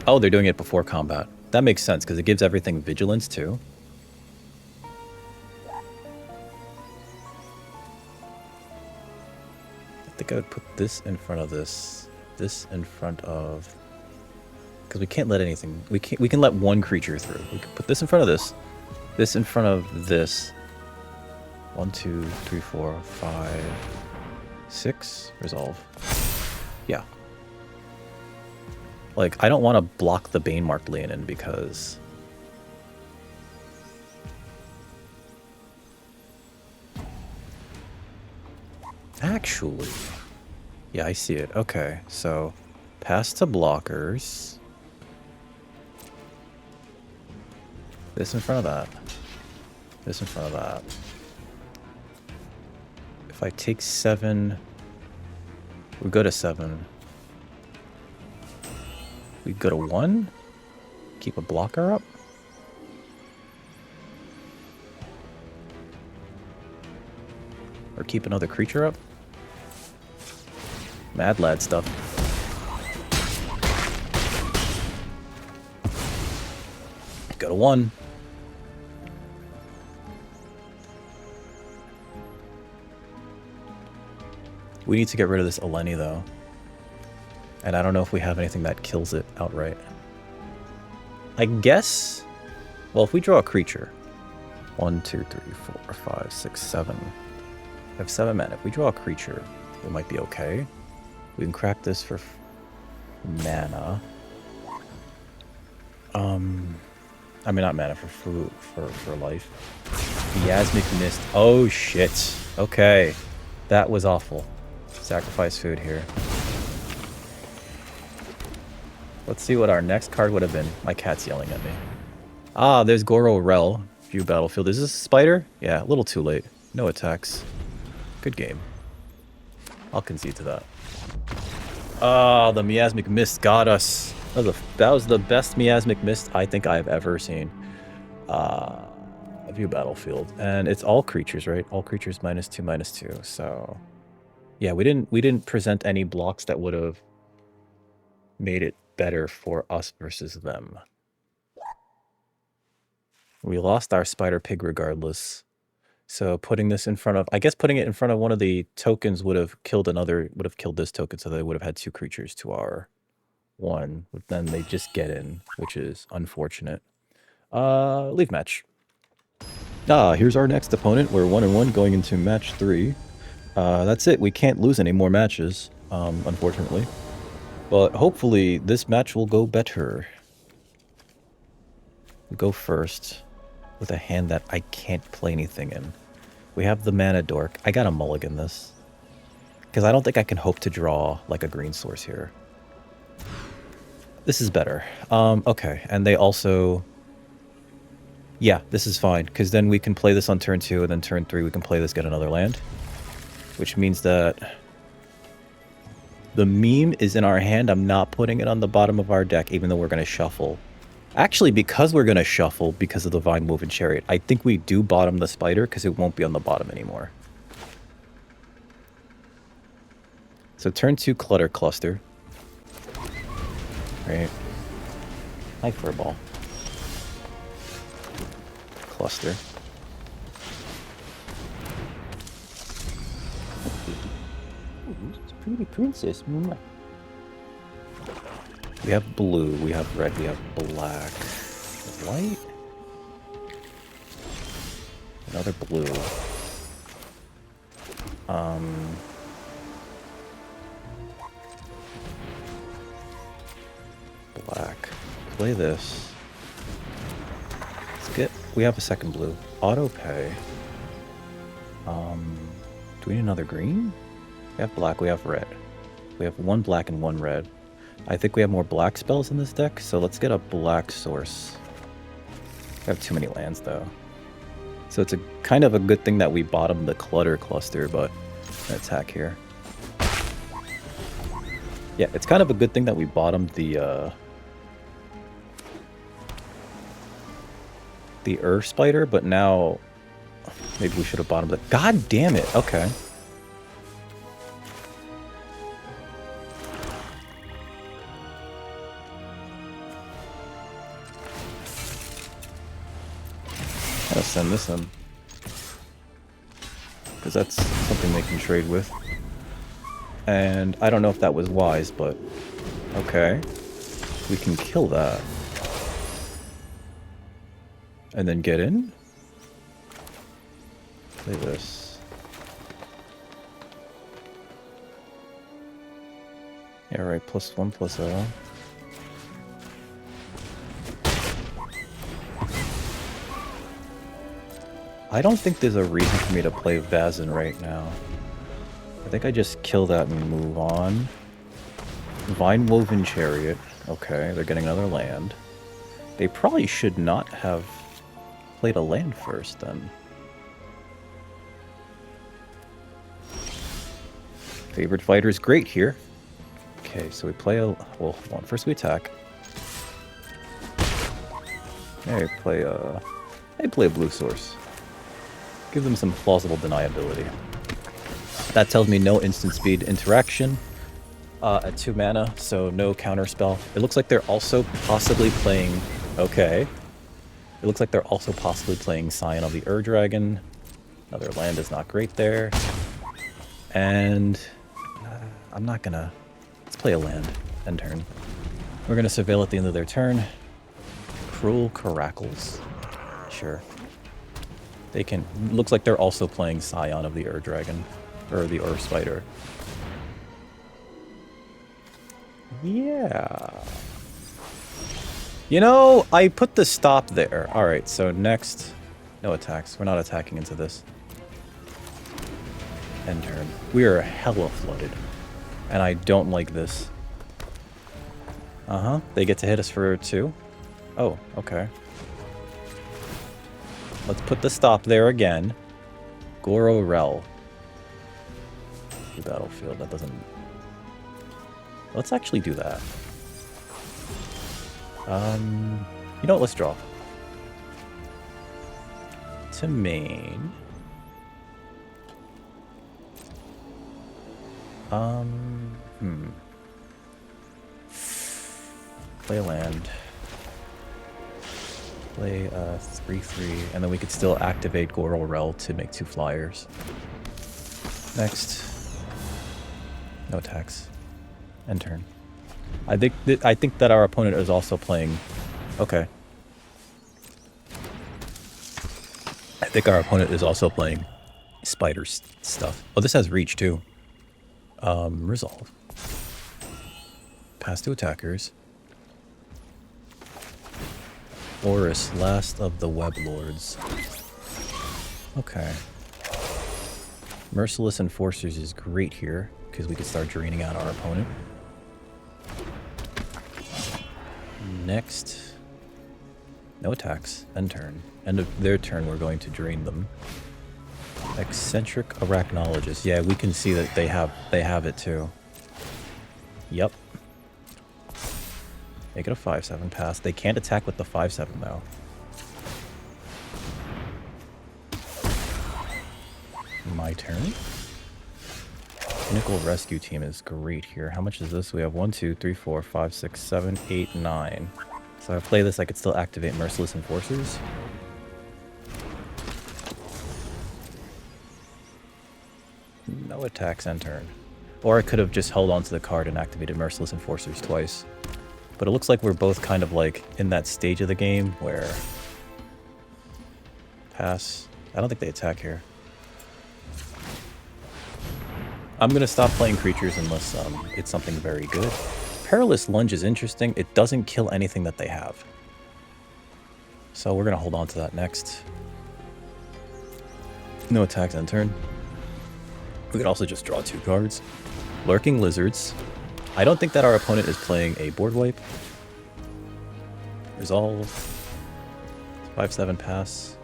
Oh, they're doing it before combat. That makes sense because it gives everything vigilance too. I think I would put this in front of this in front of, because we can't let anything, we can let one creature through. We can put this in front of this in front of this, 1, 2, 3, 4, 5, 6. Resolve. Yeah. Like, I don't want to block the Bane-marked Leonin because... Actually... Yeah, I see it. Okay, so... Pass to blockers. This in front of that. This in front of that. If I take 7... We go to 7. We go to 1. Keep a blocker up. Or keep another creature up. Mad lad stuff. Go to 1. We need to get rid of this Eleni though. And I don't know if we have anything that kills it outright. I guess... Well, if we draw a creature... 1, 2, 3, 4, 5, 6, 7. We have 7 mana. If we draw a creature, it might be okay. We can crack this for mana. I mean, not mana, for food, for life. Miasmic Mist. Oh, shit. Okay. That was awful. Sacrifice food here. Let's see what our next card would have been. My cat's yelling at me. Ah, there's Goro Rel. View battlefield. Is this a spider? Yeah, a little too late. No attacks. Good game. I'll concede to that. Ah, the Miasmic Mist got us. That was the best Miasmic Mist I think I've ever seen. View battlefield. And it's all creatures, right? All creatures -2/-2. So yeah, we didn't present any blocks that would have made it better for us versus them. We lost our spider pig regardless. So putting this in front of, I guess putting it in front of one of the tokens would have killed this token, so they would have had 2 creatures to our 1. But then they just get in, which is unfortunate. Leave match. Here's our next opponent. We're 1-1 going into match 3. That's it. We can't lose any more matches, unfortunately. But hopefully this match will go better. We go first with a hand that I can't play anything in. We have the mana dork. I gotta mulligan this. Because I don't think I can hope to draw like a green source here. This is better. Okay. And they also... Yeah, this is fine. Because then we can play this on turn 2, and then turn 3 we can play this, get another land. Which means that... the meme is in our hand. I'm not putting it on the bottom of our deck, even though we're going to shuffle. Actually, because we're going to shuffle because of the Vine Move and Chariot, I think we do bottom the spider because it won't be on the bottom anymore. So turn 2 Clutter Cluster. Right. Hi, Furball. Cluster. Ooh, pretty princess. We have blue, we have red, we have black. White? Another blue. Black. Play this. Let's get... We have a second blue. Auto pay. Do we need another green? We have black, we have red. We have 1 black and 1 red. I think we have more black spells in this deck, so let's get a black source. We have too many lands, though. So it's a kind of a good thing that we bottom the Clutter Cluster, but attack here. Yeah, it's kind of a good thing that we bottomed the Ur Spider, but now maybe we should have bottomed it. God damn it! Okay. I'll send this in. Because that's something they can trade with. And I don't know if that was wise, but... Okay. We can kill that. And then get in? Play this. Yeah, right. +1/+0. I don't think there's a reason for me to play Vazin right now. I think I just kill that and move on. Vine-Woven Chariot. Okay, they're getting another land. They probably should not have played a land first, then. Favored Fighter is great here. Okay, so we play a... Well, hold on. First we attack. Hey, play a blue source. Give them some plausible deniability. That tells me no instant speed interaction at 2 mana, so no counter spell. It looks like they're also possibly playing... Okay. It looks like they're also possibly playing Scion of the Ur-Dragon. Another land is not great there. And... I'm not gonna... Let's play a land. End turn. We're gonna surveil at the end of their turn. Cruel Caracals. Sure. They can... Looks like they're also playing Scion of the Ur-Dragon. Or the Ur-Spider. Yeah. You know, I put the stop there. Alright, so next... No attacks. We're not attacking into this. End turn. We are hella flooded. And I don't like this. Uh-huh. They get to hit us for 2. Oh, okay. Let's put the stop there again. Goro Rel. The battlefield, that doesn't... Let's actually do that. You know what, let's draw. To main. Play a land. Play 3/3, and then we could still activate Goro Rel to make 2 flyers. Next. No attacks. End turn. I think that our opponent is also playing... Okay. I think our opponent is also playing spider stuff. Oh, this has reach too. Resolve. Pass to attackers. Boros, last of the Web Lords. Okay. Merciless Enforcers is great here, because we can start draining out our opponent. Next. No attacks. End turn. End of their turn, we're going to drain them. Eccentric Arachnologist. Yeah, we can see that they have it too. Yep. Make it a 5/7 pass. They can't attack with the 5/7 though. My turn. Pinnacle Rescue Team is great here. How much is this? We have 1, 2, 3, 4, 5, 6, 7, 8, 9. So if I play this, I could still activate Merciless Enforcers. No attacks end turn. Or I could have just held onto the card and activated Merciless Enforcers twice. But it looks like we're both kind of like in that stage of the game where... Pass. I don't think they attack here. I'm going to stop playing creatures unless it's something very good. Perilous Lunge is interesting. It doesn't kill anything that they have. So we're going to hold on to that next. No attacks end turn. We could also just draw 2 cards. Lurking Lizards. I don't think that our opponent is playing a board wipe. Resolve. 5/7 pass.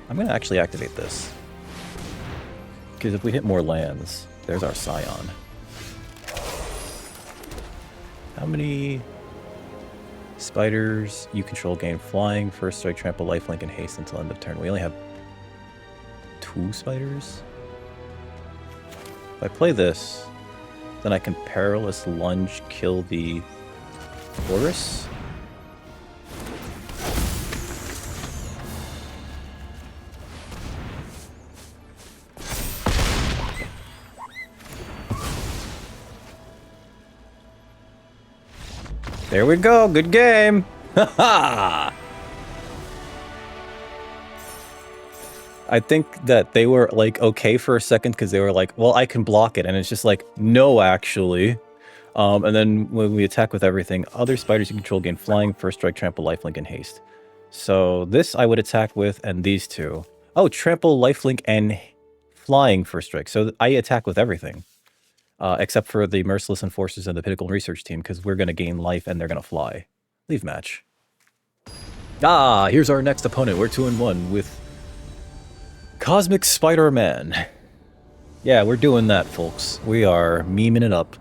I'm going to actually activate this. Because if we hit more lands, there's our Scion. How many spiders you control gain flying, first strike, trample, lifelink, and haste until end of turn? We only have 2 spiders. If I play this, then I can Perilous Lunge kill the Boros. There we go, good game! Haha! I think that they were like okay for a second because they were like, well, I can block it, and it's just like, no, actually. And then when we attack with everything, other spiders you control gain flying, first strike, trample, lifelink, and haste. So this I would attack with, and these two. Oh, trample, lifelink, and flying first strike. So I attack with everything, except for the merciless enforcers and the pinnacle research team, because we're going to gain life and they're going to fly. Leave match. Ah, here's our next opponent. We're 2-1 with Cosmic Spider-Man. Yeah, we're doing that, folks. We are memeing it up.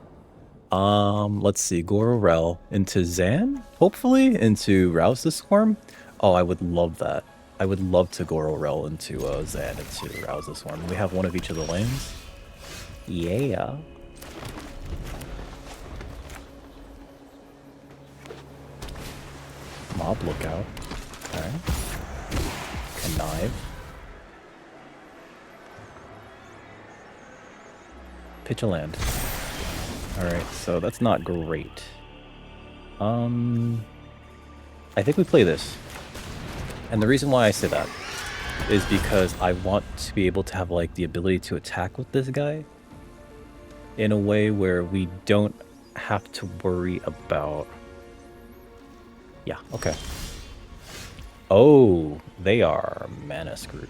Let's see. Gororel into Zan, hopefully, into Rouse the Swarm. Oh, I would love that. I would love to Gororel into Zan into Rouse the Swarm. We have one of each of the lanes. Yeah. Mob lookout. Okay. Connive. Pitch a land. Alright, so that's not great. I think we play this. And the reason why I say that is because I want to be able to have, like, the ability to attack with this guy in a way where we don't have to worry about... Yeah, okay. Oh, they are mana screwed.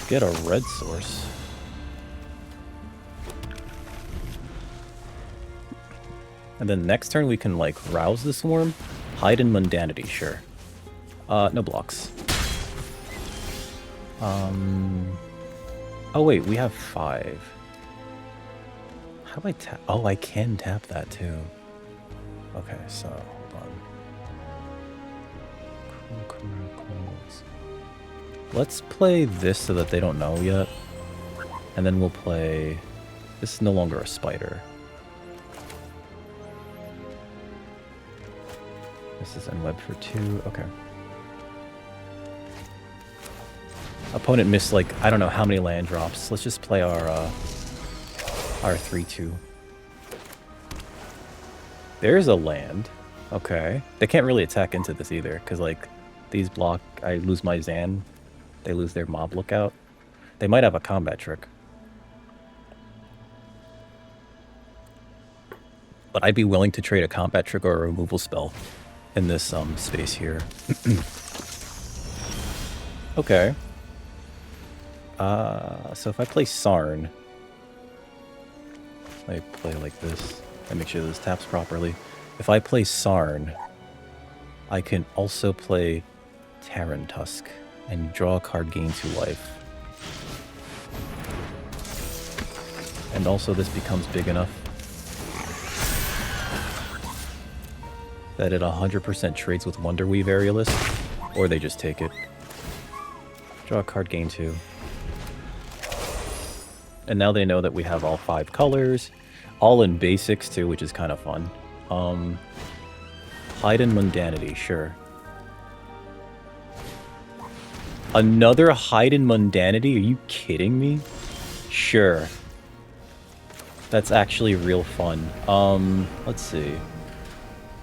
Get a red source. And then next turn we can, like, rouse the swarm. Hide in mundanity, sure. No blocks. Oh wait, we have 5. How do I tap? Oh, I can tap that too. Okay, so hold on. Let's play this so that they don't know yet. And then we'll play... This is no longer a spider. This is in web for 2. Okay. Opponent missed, like, I don't know how many land drops. Let's just play our 3-2. There's a land. Okay. They can't really attack into this either, because, like, these block... I lose my Zan. They lose their mob lookout. They might have a combat trick. But I'd be willing to trade a combat trick or a removal spell in this space here. Okay. So if I play Sarn, I play like this and make sure this taps properly. If I play Sarn, I can also play Terran Tusk and draw a card, gain 2 life. And also this becomes big enough that it 100% trades with Wonderweave Aerialist, or they just take it. Draw a card, gain 2. And now they know that we have all 5 colors, all in basics too, which is kind of fun. Hide in mundanity, sure. Another hide in mundanity? Are you kidding me? Sure. That's actually real fun. Let's see.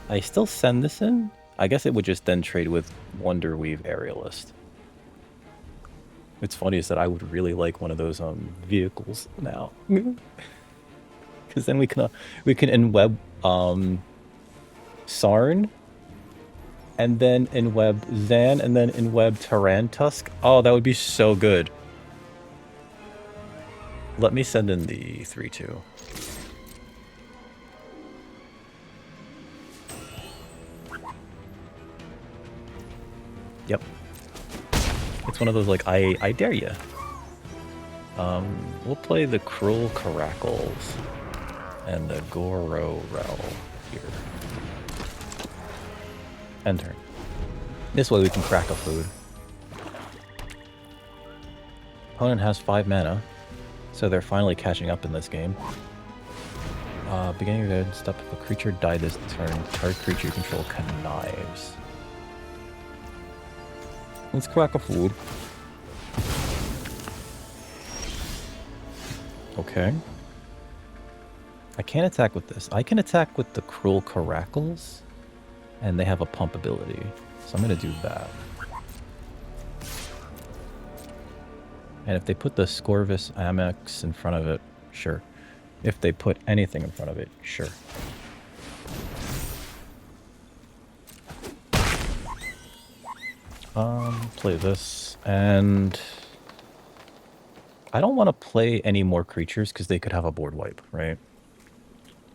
I still send this in? I guess it would just then trade with Wonderweave Aerialist. What's funny is that I would really like one of those vehicles now. Because then we can in-web Sarn, and then in-web Zan, and then in-web Terran Tusk. Oh, that would be so good. Let me send in the 3-2. Yep. It's one of those, like, I dare ya. We'll play the Cruel Caracals and the Gororel here. End turn. This way we can crack a food. Opponent has 5 mana, so they're finally catching up in this game. Beginning of the step, if a creature died this turn, target creature you control connives. Let's crack a food. Okay. I can't attack with this. I can attack with the Cruel Caracals, and they have a pump ability. So I'm going to do that. And if they put the Scorvus Amex in front of it, sure. If they put anything in front of it, sure. Play this, and I don't want to play any more creatures because they could have a board wipe, right?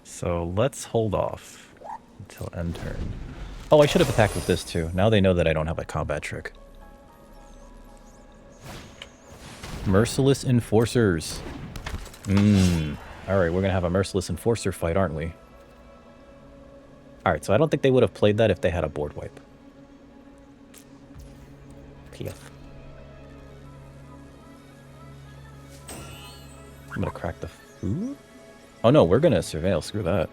So let's hold off until end turn. Oh, I should have attacked with this too. Now they know that I don't have a combat trick. Merciless Enforcers. Alright, we're gonna have a Merciless Enforcer fight, aren't we? Alright, so I don't think they would have played that if they had a board wipe. Piaf. I'm gonna crack the food? Oh no, we're gonna surveil, screw that.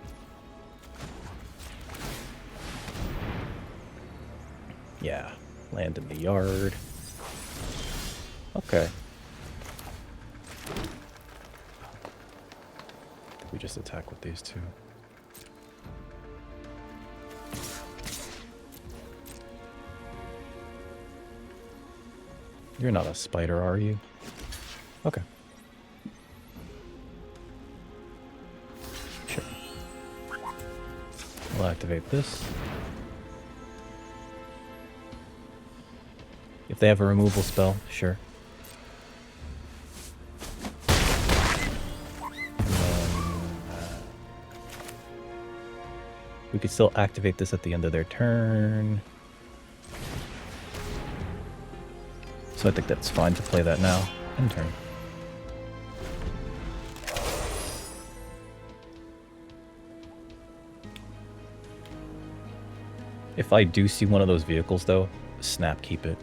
Yeah, land in the yard. Okay. We just attack with these two. You're not a spider, are you? Okay. Sure. We'll activate this. If they have a removal spell, sure. We could still activate this at the end of their turn. So I think that's fine to play that now. End turn. If I do see one of those vehicles though, snap keep it.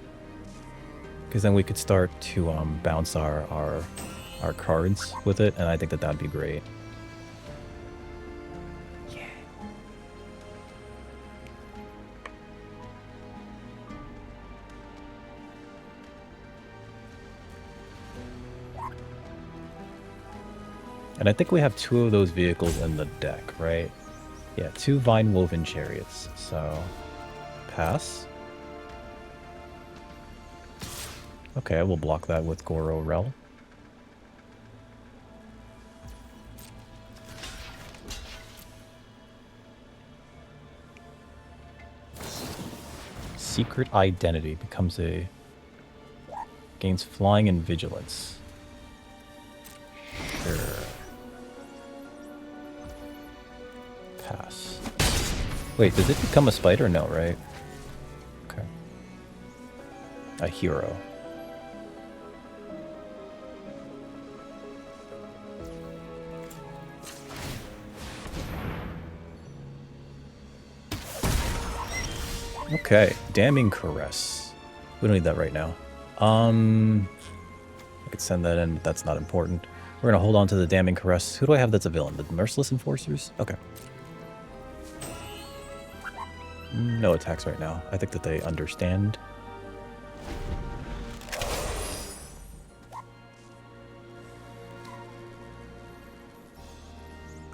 Because then we could start to bounce our cards with it, and I think that that'd be great. Yeah. And I think we have 2 of those vehicles in the deck, right? Yeah, 2 Vine Woven Chariots. So, pass. Okay, I will block that with Goro Rel. Secret Identity becomes a... gains flying and vigilance. Sure. Pass. Wait, does it become a spider? No, right? Okay. A hero. Okay, Damning Caress. We don't need that right now. I could send that in, but that's not important. We're gonna hold on to the Damning Caress. Who do I have that's a villain? The Merciless Enforcers? Okay. No attacks right now. I think that they understand.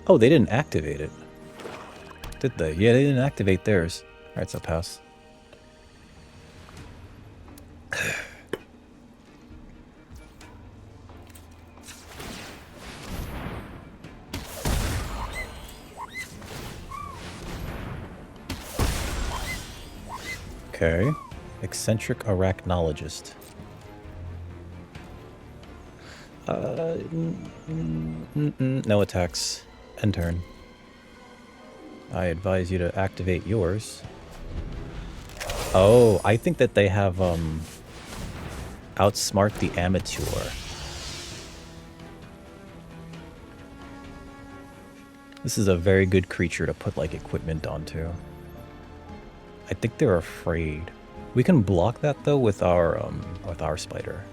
Oh, they didn't activate it. Did they? Yeah, they didn't activate theirs. Alright, so pass. Okay. Eccentric Arachnologist. No attacks. End turn. I advise you to activate yours. Oh, I think that they have, Outsmart the Amateur. This is a very good creature to put, like, equipment onto. I think they're afraid. We can block that, though, with our spider.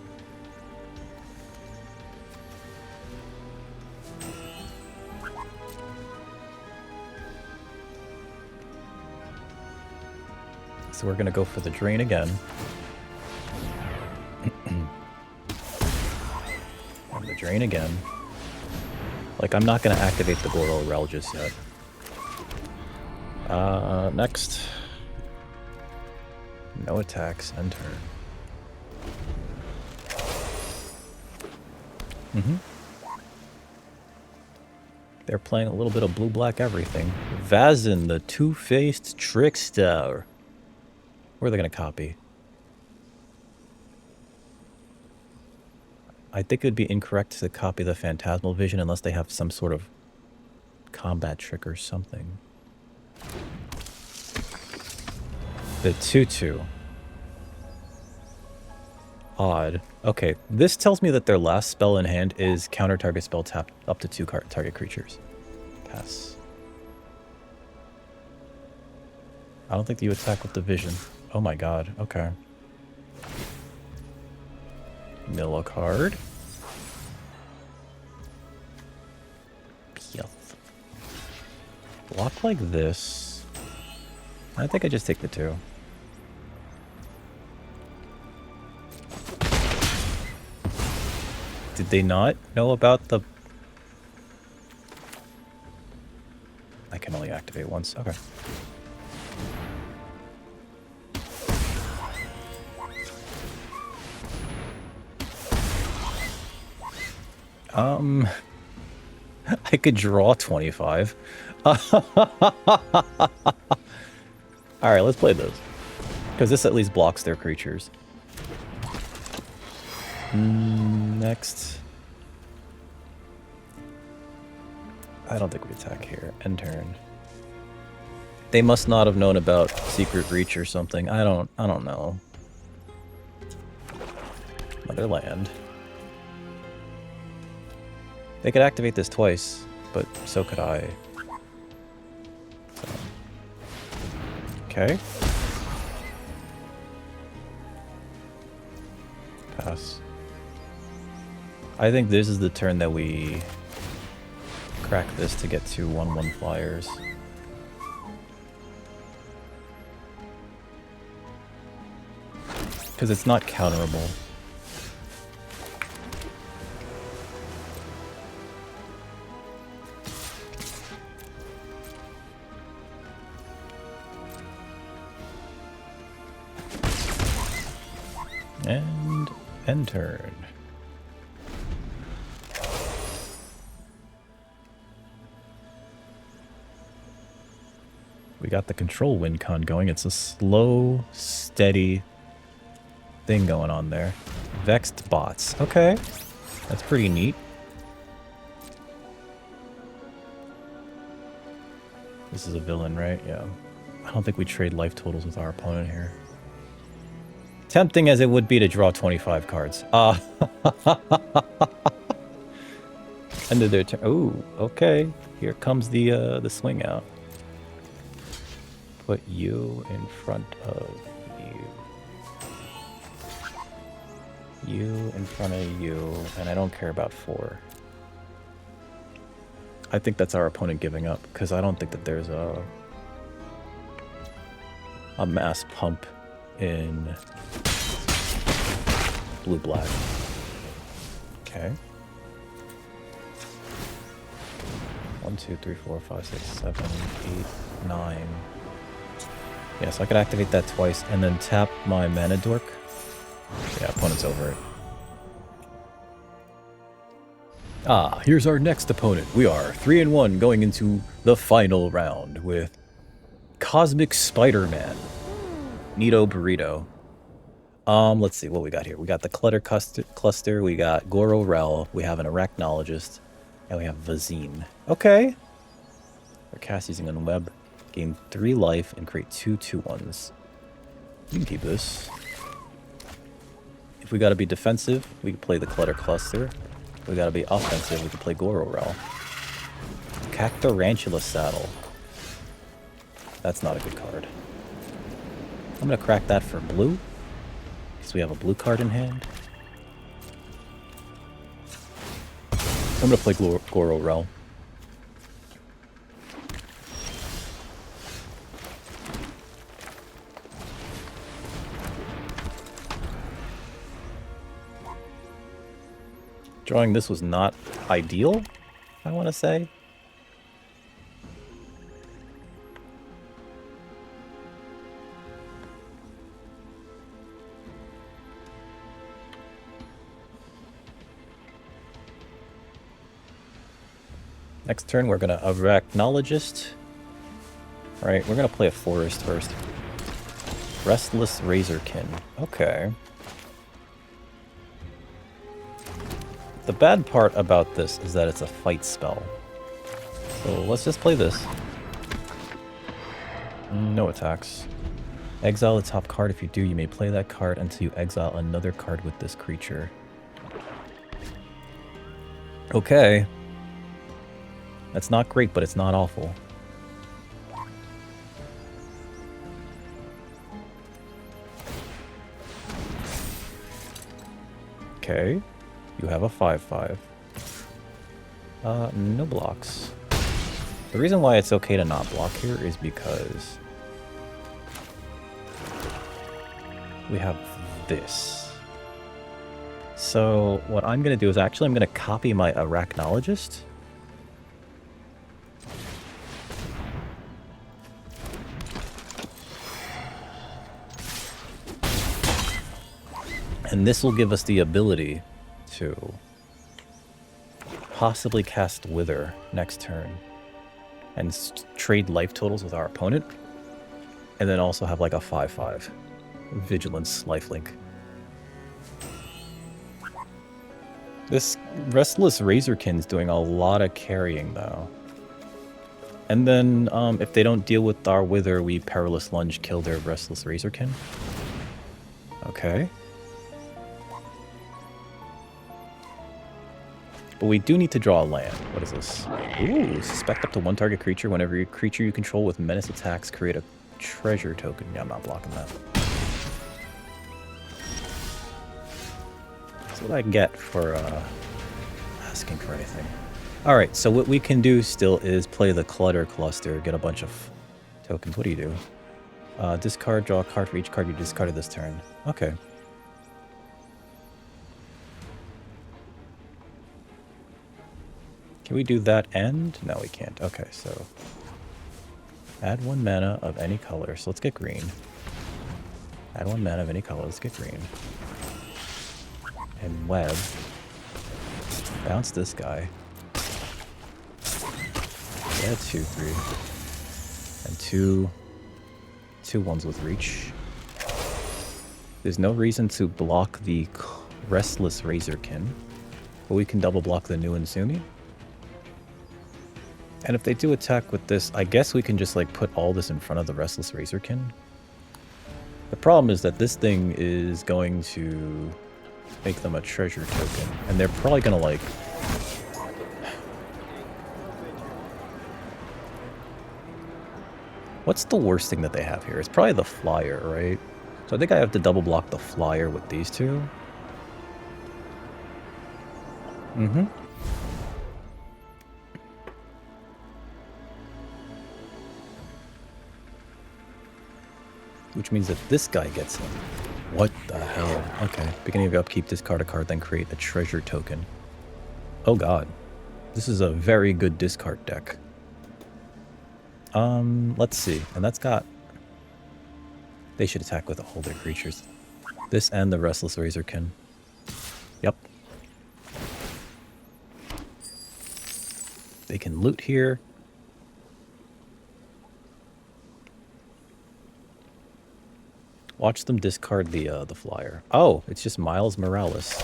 So we're gonna go for the drain again. And the drain again. Like, I'm not going to activate the Goro Rel just yet. Next. No attacks, end turn. They're playing a little bit of blue-black everything. Vazin, the two-faced trickster. Where are they going to copy? I think it would be incorrect to copy the Phantasmal Vision unless they have some sort of combat trick or something. The 2/2. Odd. Okay, this tells me that their last spell in hand is counter target spell tapped up to 2 target creatures. Pass. I don't think you attack with the vision. Oh my god, okay. Mill a card. Pith. Block like this. I think I just take the 2. Did they not know about the... I can only activate once. Okay. I could draw 25. Alright, let's play those. Because this at least blocks their creatures. Next. I don't think we attack here. End turn. They must not have known about Secret Reach or something. I don't know. Another land. They could activate this twice, but so could I. So. Okay. Pass. I think this is the turn that we crack this to get 2 1/1 flyers. Because it's not counterable. And end turn. We got the control win con going. It's a slow, steady thing going on there. Vexed bots. Okay. That's pretty neat. This is a villain, right? Yeah. I don't think we trade life totals with our opponent here. Tempting as it would be to draw 25 cards. End of their turn. Ooh, okay. Here comes the swing out. Put you in front of you. You in front of you, and I don't care about 4. I think that's our opponent giving up, because I don't think that there's a mass pump in blue-black. Okay. 1, 2, 3, 4, 5, 6, 7, 8, 9. Yeah, so I could activate that twice and then tap my mana dork. Yeah, opponent's over it. Ah, here's our next opponent. We are 3-1 going into the final round with Cosmic Spider-Man. Neato Burrito. Let's see what we got here. We got the Clutter Cluster, we got Goro Rel, we have an Arachnologist, and we have Vazine. Okay. We're cast using Unweb. Gain 3 life and create 2 2/1s. You can keep this. If we gotta be defensive, we can play the Clutter Cluster. If we gotta be offensive, we can play Goro Rel. Cactarantula Saddle. That's not a good card. I'm gonna crack that for blue. Because we have a blue card in hand. I'm gonna play Goro Rel. Drawing this was not ideal, I want to say. Next turn, we're going to Arachnologist. Alright, we're going to play a Forest first. Restless Razorkin. Okay. The bad part about this is that it's a fight spell. So let's just play this. No attacks. Exile the top card. If you do, you may play that card until you exile another card with this creature. Okay. That's not great, but it's not awful. Okay. You have a 5/5. No blocks. The reason why it's okay to not block here is because we have this. So what I'm going to do is actually I'm going to copy my Arachnologist. And this will give us the ability to possibly cast Wither next turn and trade life totals with our opponent. And then also have like a 5/5 Vigilance lifelink. This Restless Razorkin's doing a lot of carrying though. And then if they don't deal with our Wither, we Perilous Lunge, kill their Restless Razorkin. Okay. But we do need to draw a land. What is this? Ooh, suspect up to one target creature. Whenever your creature you control with menace attacks, create a treasure token. Yeah, I'm not blocking that. That's what I get for asking for anything. Alright, so what we can do still is play the Clutter Cluster, get a bunch of tokens. What do you do? Discard, draw a card for each card you discarded this turn. Okay. Can we do that and? No, we can't. Okay, so add 1 mana of any color. So let's get green. Add 1 mana of any color. Let's get green. And web. Bounce this guy. Yeah, 2/3. And two 1s with reach. There's no reason to block the Restless Razorkin, but we can double block the new Insumi. And if they do attack with this, I guess we can just like put all this in front of the Restless Razorkin. The problem is that this thing is going to make them a treasure token, and they're probably gonna like... What's the worst thing that they have here? It's probably the flyer, right? So I think I have to double block the flyer with these two. Mm-hmm. Which means that this guy gets him. What the hell? Okay. Beginning of your upkeep, discard a card, then create a treasure token. Oh god. This is a very good discard deck. Let's see. And that's got... They should attack with all their creatures. This and the Restless Razorkin. Yep. They can loot here. Watch them discard the flyer. Oh, it's just Miles Morales.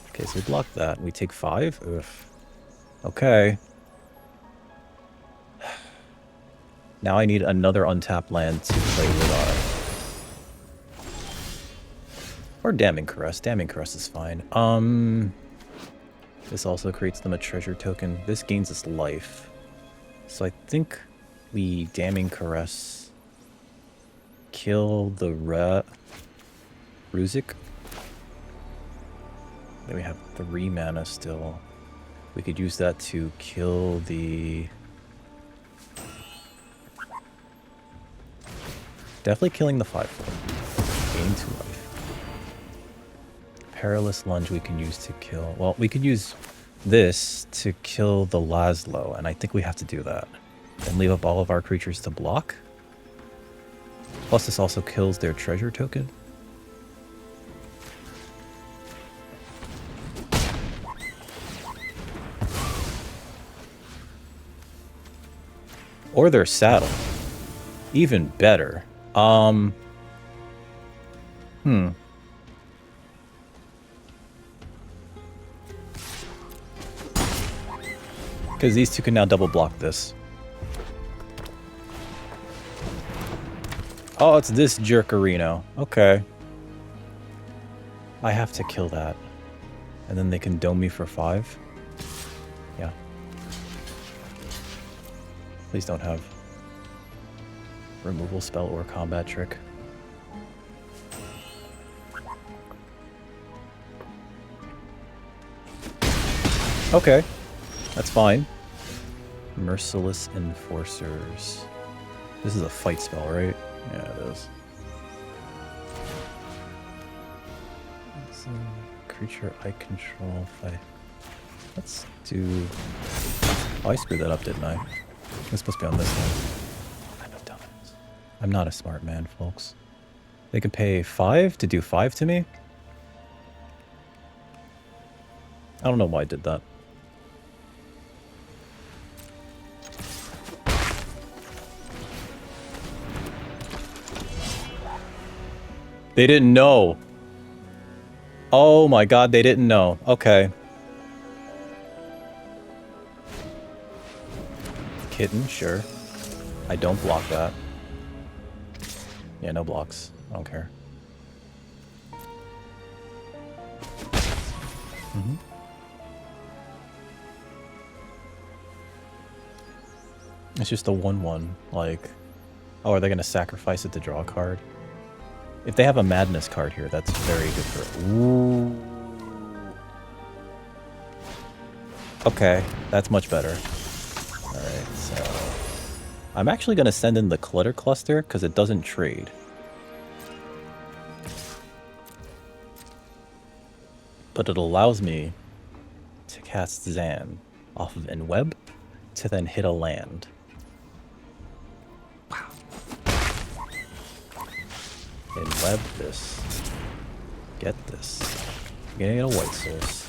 Okay, so we block that. We take 5? Ugh. Okay. Now I need another untapped land to play with our... Or Damning Caress. Damning Caress is fine. This also creates them a treasure token. This gains us life. So I think we Damning Caress... Kill the Ruzik. Then we have 3 mana still. We could use that to kill the... Definitely killing the 5/4. Gain 2 life. Perilous Lunge we can use to kill... Well, we could use this to kill the Laszlo, and I think we have to do that. And leave up all of our creatures to block. Plus this also kills their treasure token. Or their saddle. Even better. Because these two can now double block this. Oh, it's this jerkerino. Okay. I have to kill that. And then they can dome me for 5. Yeah. Please don't have removal spell or combat trick. Okay. That's fine. Merciless Enforcers. This is a fight spell, right? Yeah, it is. It's a creature I control. Let's do... Oh, I screwed that up, didn't I? It's supposed to be on this one. I'm a dumbass. I'm not a smart man, folks. They can pay 5 to do 5 to me? I don't know why I did that. They didn't know. Oh my god, they didn't know. Okay. Kitten, sure. I don't block that. Yeah, no blocks. I don't care. Mm-hmm. It's just a 1/1. Like, oh, are they going to sacrifice it to draw a card? If they have a Madness card here, that's very good for it. Ooh. Okay, that's much better. Alright, so... I'm actually going to send in the Clutter Cluster, because it doesn't trade. But it allows me to cast Zan off of Enweb to then hit a land. Wow. Enweb this. Get this. You're gonna get a white source.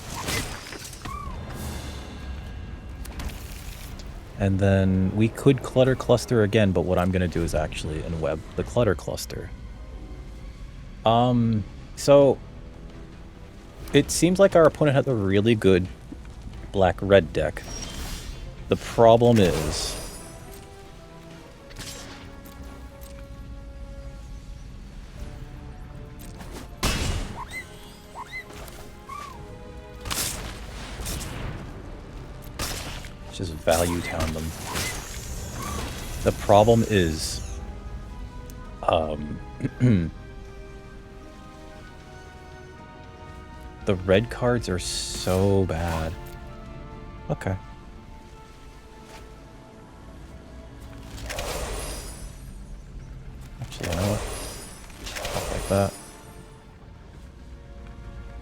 And then we could Clutter Cluster again, but what I'm gonna do is actually Enweb the Clutter Cluster. So it seems like our opponent has a really good black-red deck. The problem is... just value town them. The problem is... the red cards are so bad. Okay. Actually, you know what? Not like that.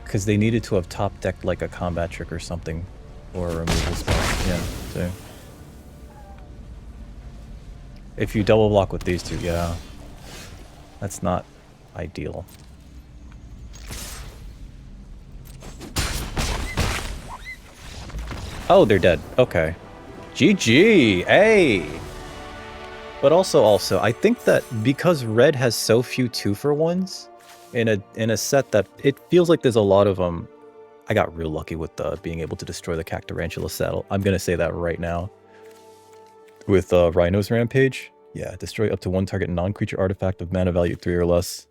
Because they needed to have top decked like a combat trick or something. Or a removal spell. Yeah, so. If you double block with these two, yeah. That's not ideal. Oh, they're dead. Okay. GG! Hey! But also, I think that because red has so few 2-for-1s in a set that it feels like there's a lot of I got real lucky with being able to destroy the Cactarantula saddle. I'm gonna say that right now. With Rhino's Rampage, yeah, destroy up to 1 target non-creature artifact of mana value 3 or less.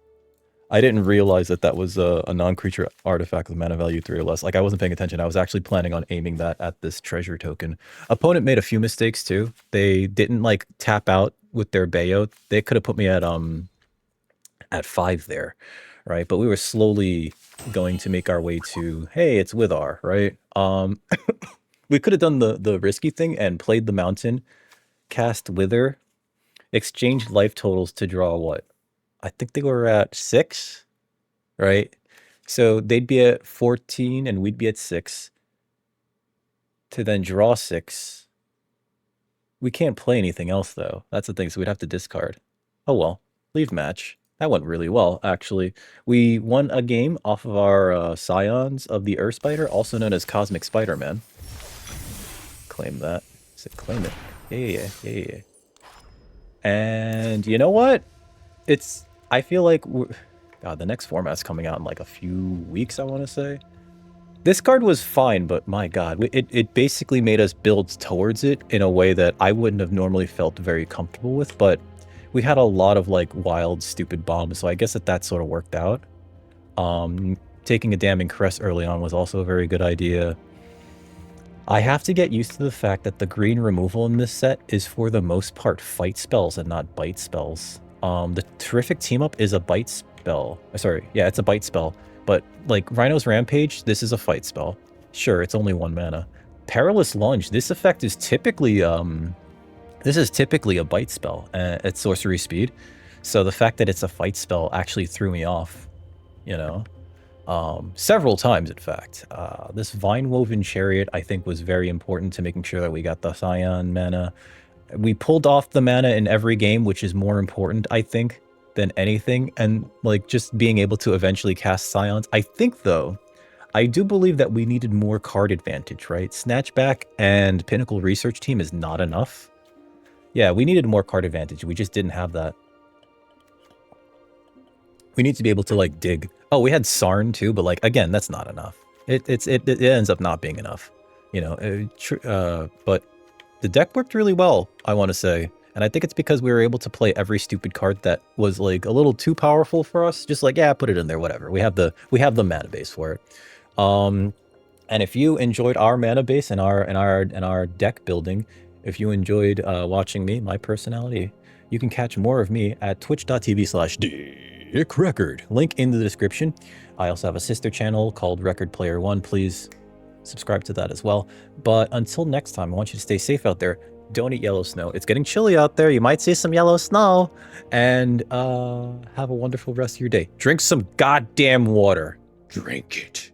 I didn't realize that that was a non-creature artifact with mana value 3 or less. Like, I wasn't paying attention. I was actually planning on aiming that at this treasure token. Opponent made a few mistakes too. They didn't like tap out with their Bayo. They could have put me at 5 there, right? But we were slowly going to make our way to, hey, it's Withar, right? We could have done the risky thing and played the mountain, cast Wither, exchanged life totals to draw what? I think they were at 6, right? So they'd be at 14 and we'd be at 6. to then draw 6. We can't play anything else, though. That's the thing, so we'd have to discard. Oh well. Leave match. That went really well, actually. We won a game off of our Scions of the Earth Spider, also known as Cosmic Spider-Man. Claim that. Said claim it. Yeah. And you know what? I feel like... God, the next format's coming out in like a few weeks, I want to say. This card was fine, but my god, it basically made us build towards it in a way that I wouldn't have normally felt very comfortable with, but we had a lot of like wild, stupid bombs, so I guess that sort of worked out. Taking a damning crest early on was also a very good idea. I have to get used to the fact that the green removal in this set is for the most part fight spells and not bite spells. The terrific team up is a bite spell. Sorry, yeah, it's a bite spell. But like Rhino's Rampage, this is a fight spell. Sure, it's only 1 mana. Perilous Lunge, this effect is typically a bite spell at sorcery speed. So the fact that it's a fight spell actually threw me off, you know. Several times, in fact. This Vine Woven Chariot, I think, was very important to making sure that we got the Scion mana. We pulled off the mana in every game, which is more important, I think, than anything, and like just being able to eventually cast Scions. I think, though, I do believe that we needed more card advantage, right? Snatchback and Pinnacle Research Team is not enough. Yeah, we needed more card advantage. We just didn't have that. We need to be able to like dig. Oh, we had Sarn too, but like again, that's not enough. It ends up not being enough, you know. But the deck worked really well, I want to say. And I think it's because we were able to play every stupid card that was like a little too powerful for us. Just like, yeah, put it in there, whatever. We have the mana base for it. And if you enjoyed our mana base and our deck building, if you enjoyed watching me, my personality, you can catch more of me at twitch.tv/DickRecord. Link in the description. I also have a sister channel called Record Player One. Please subscribe to that as well. But until next time, I want you to stay safe out there. Don't eat yellow snow. It's getting chilly out there. You might see some yellow snow. And have a wonderful rest of your day. Drink some goddamn water. Drink it.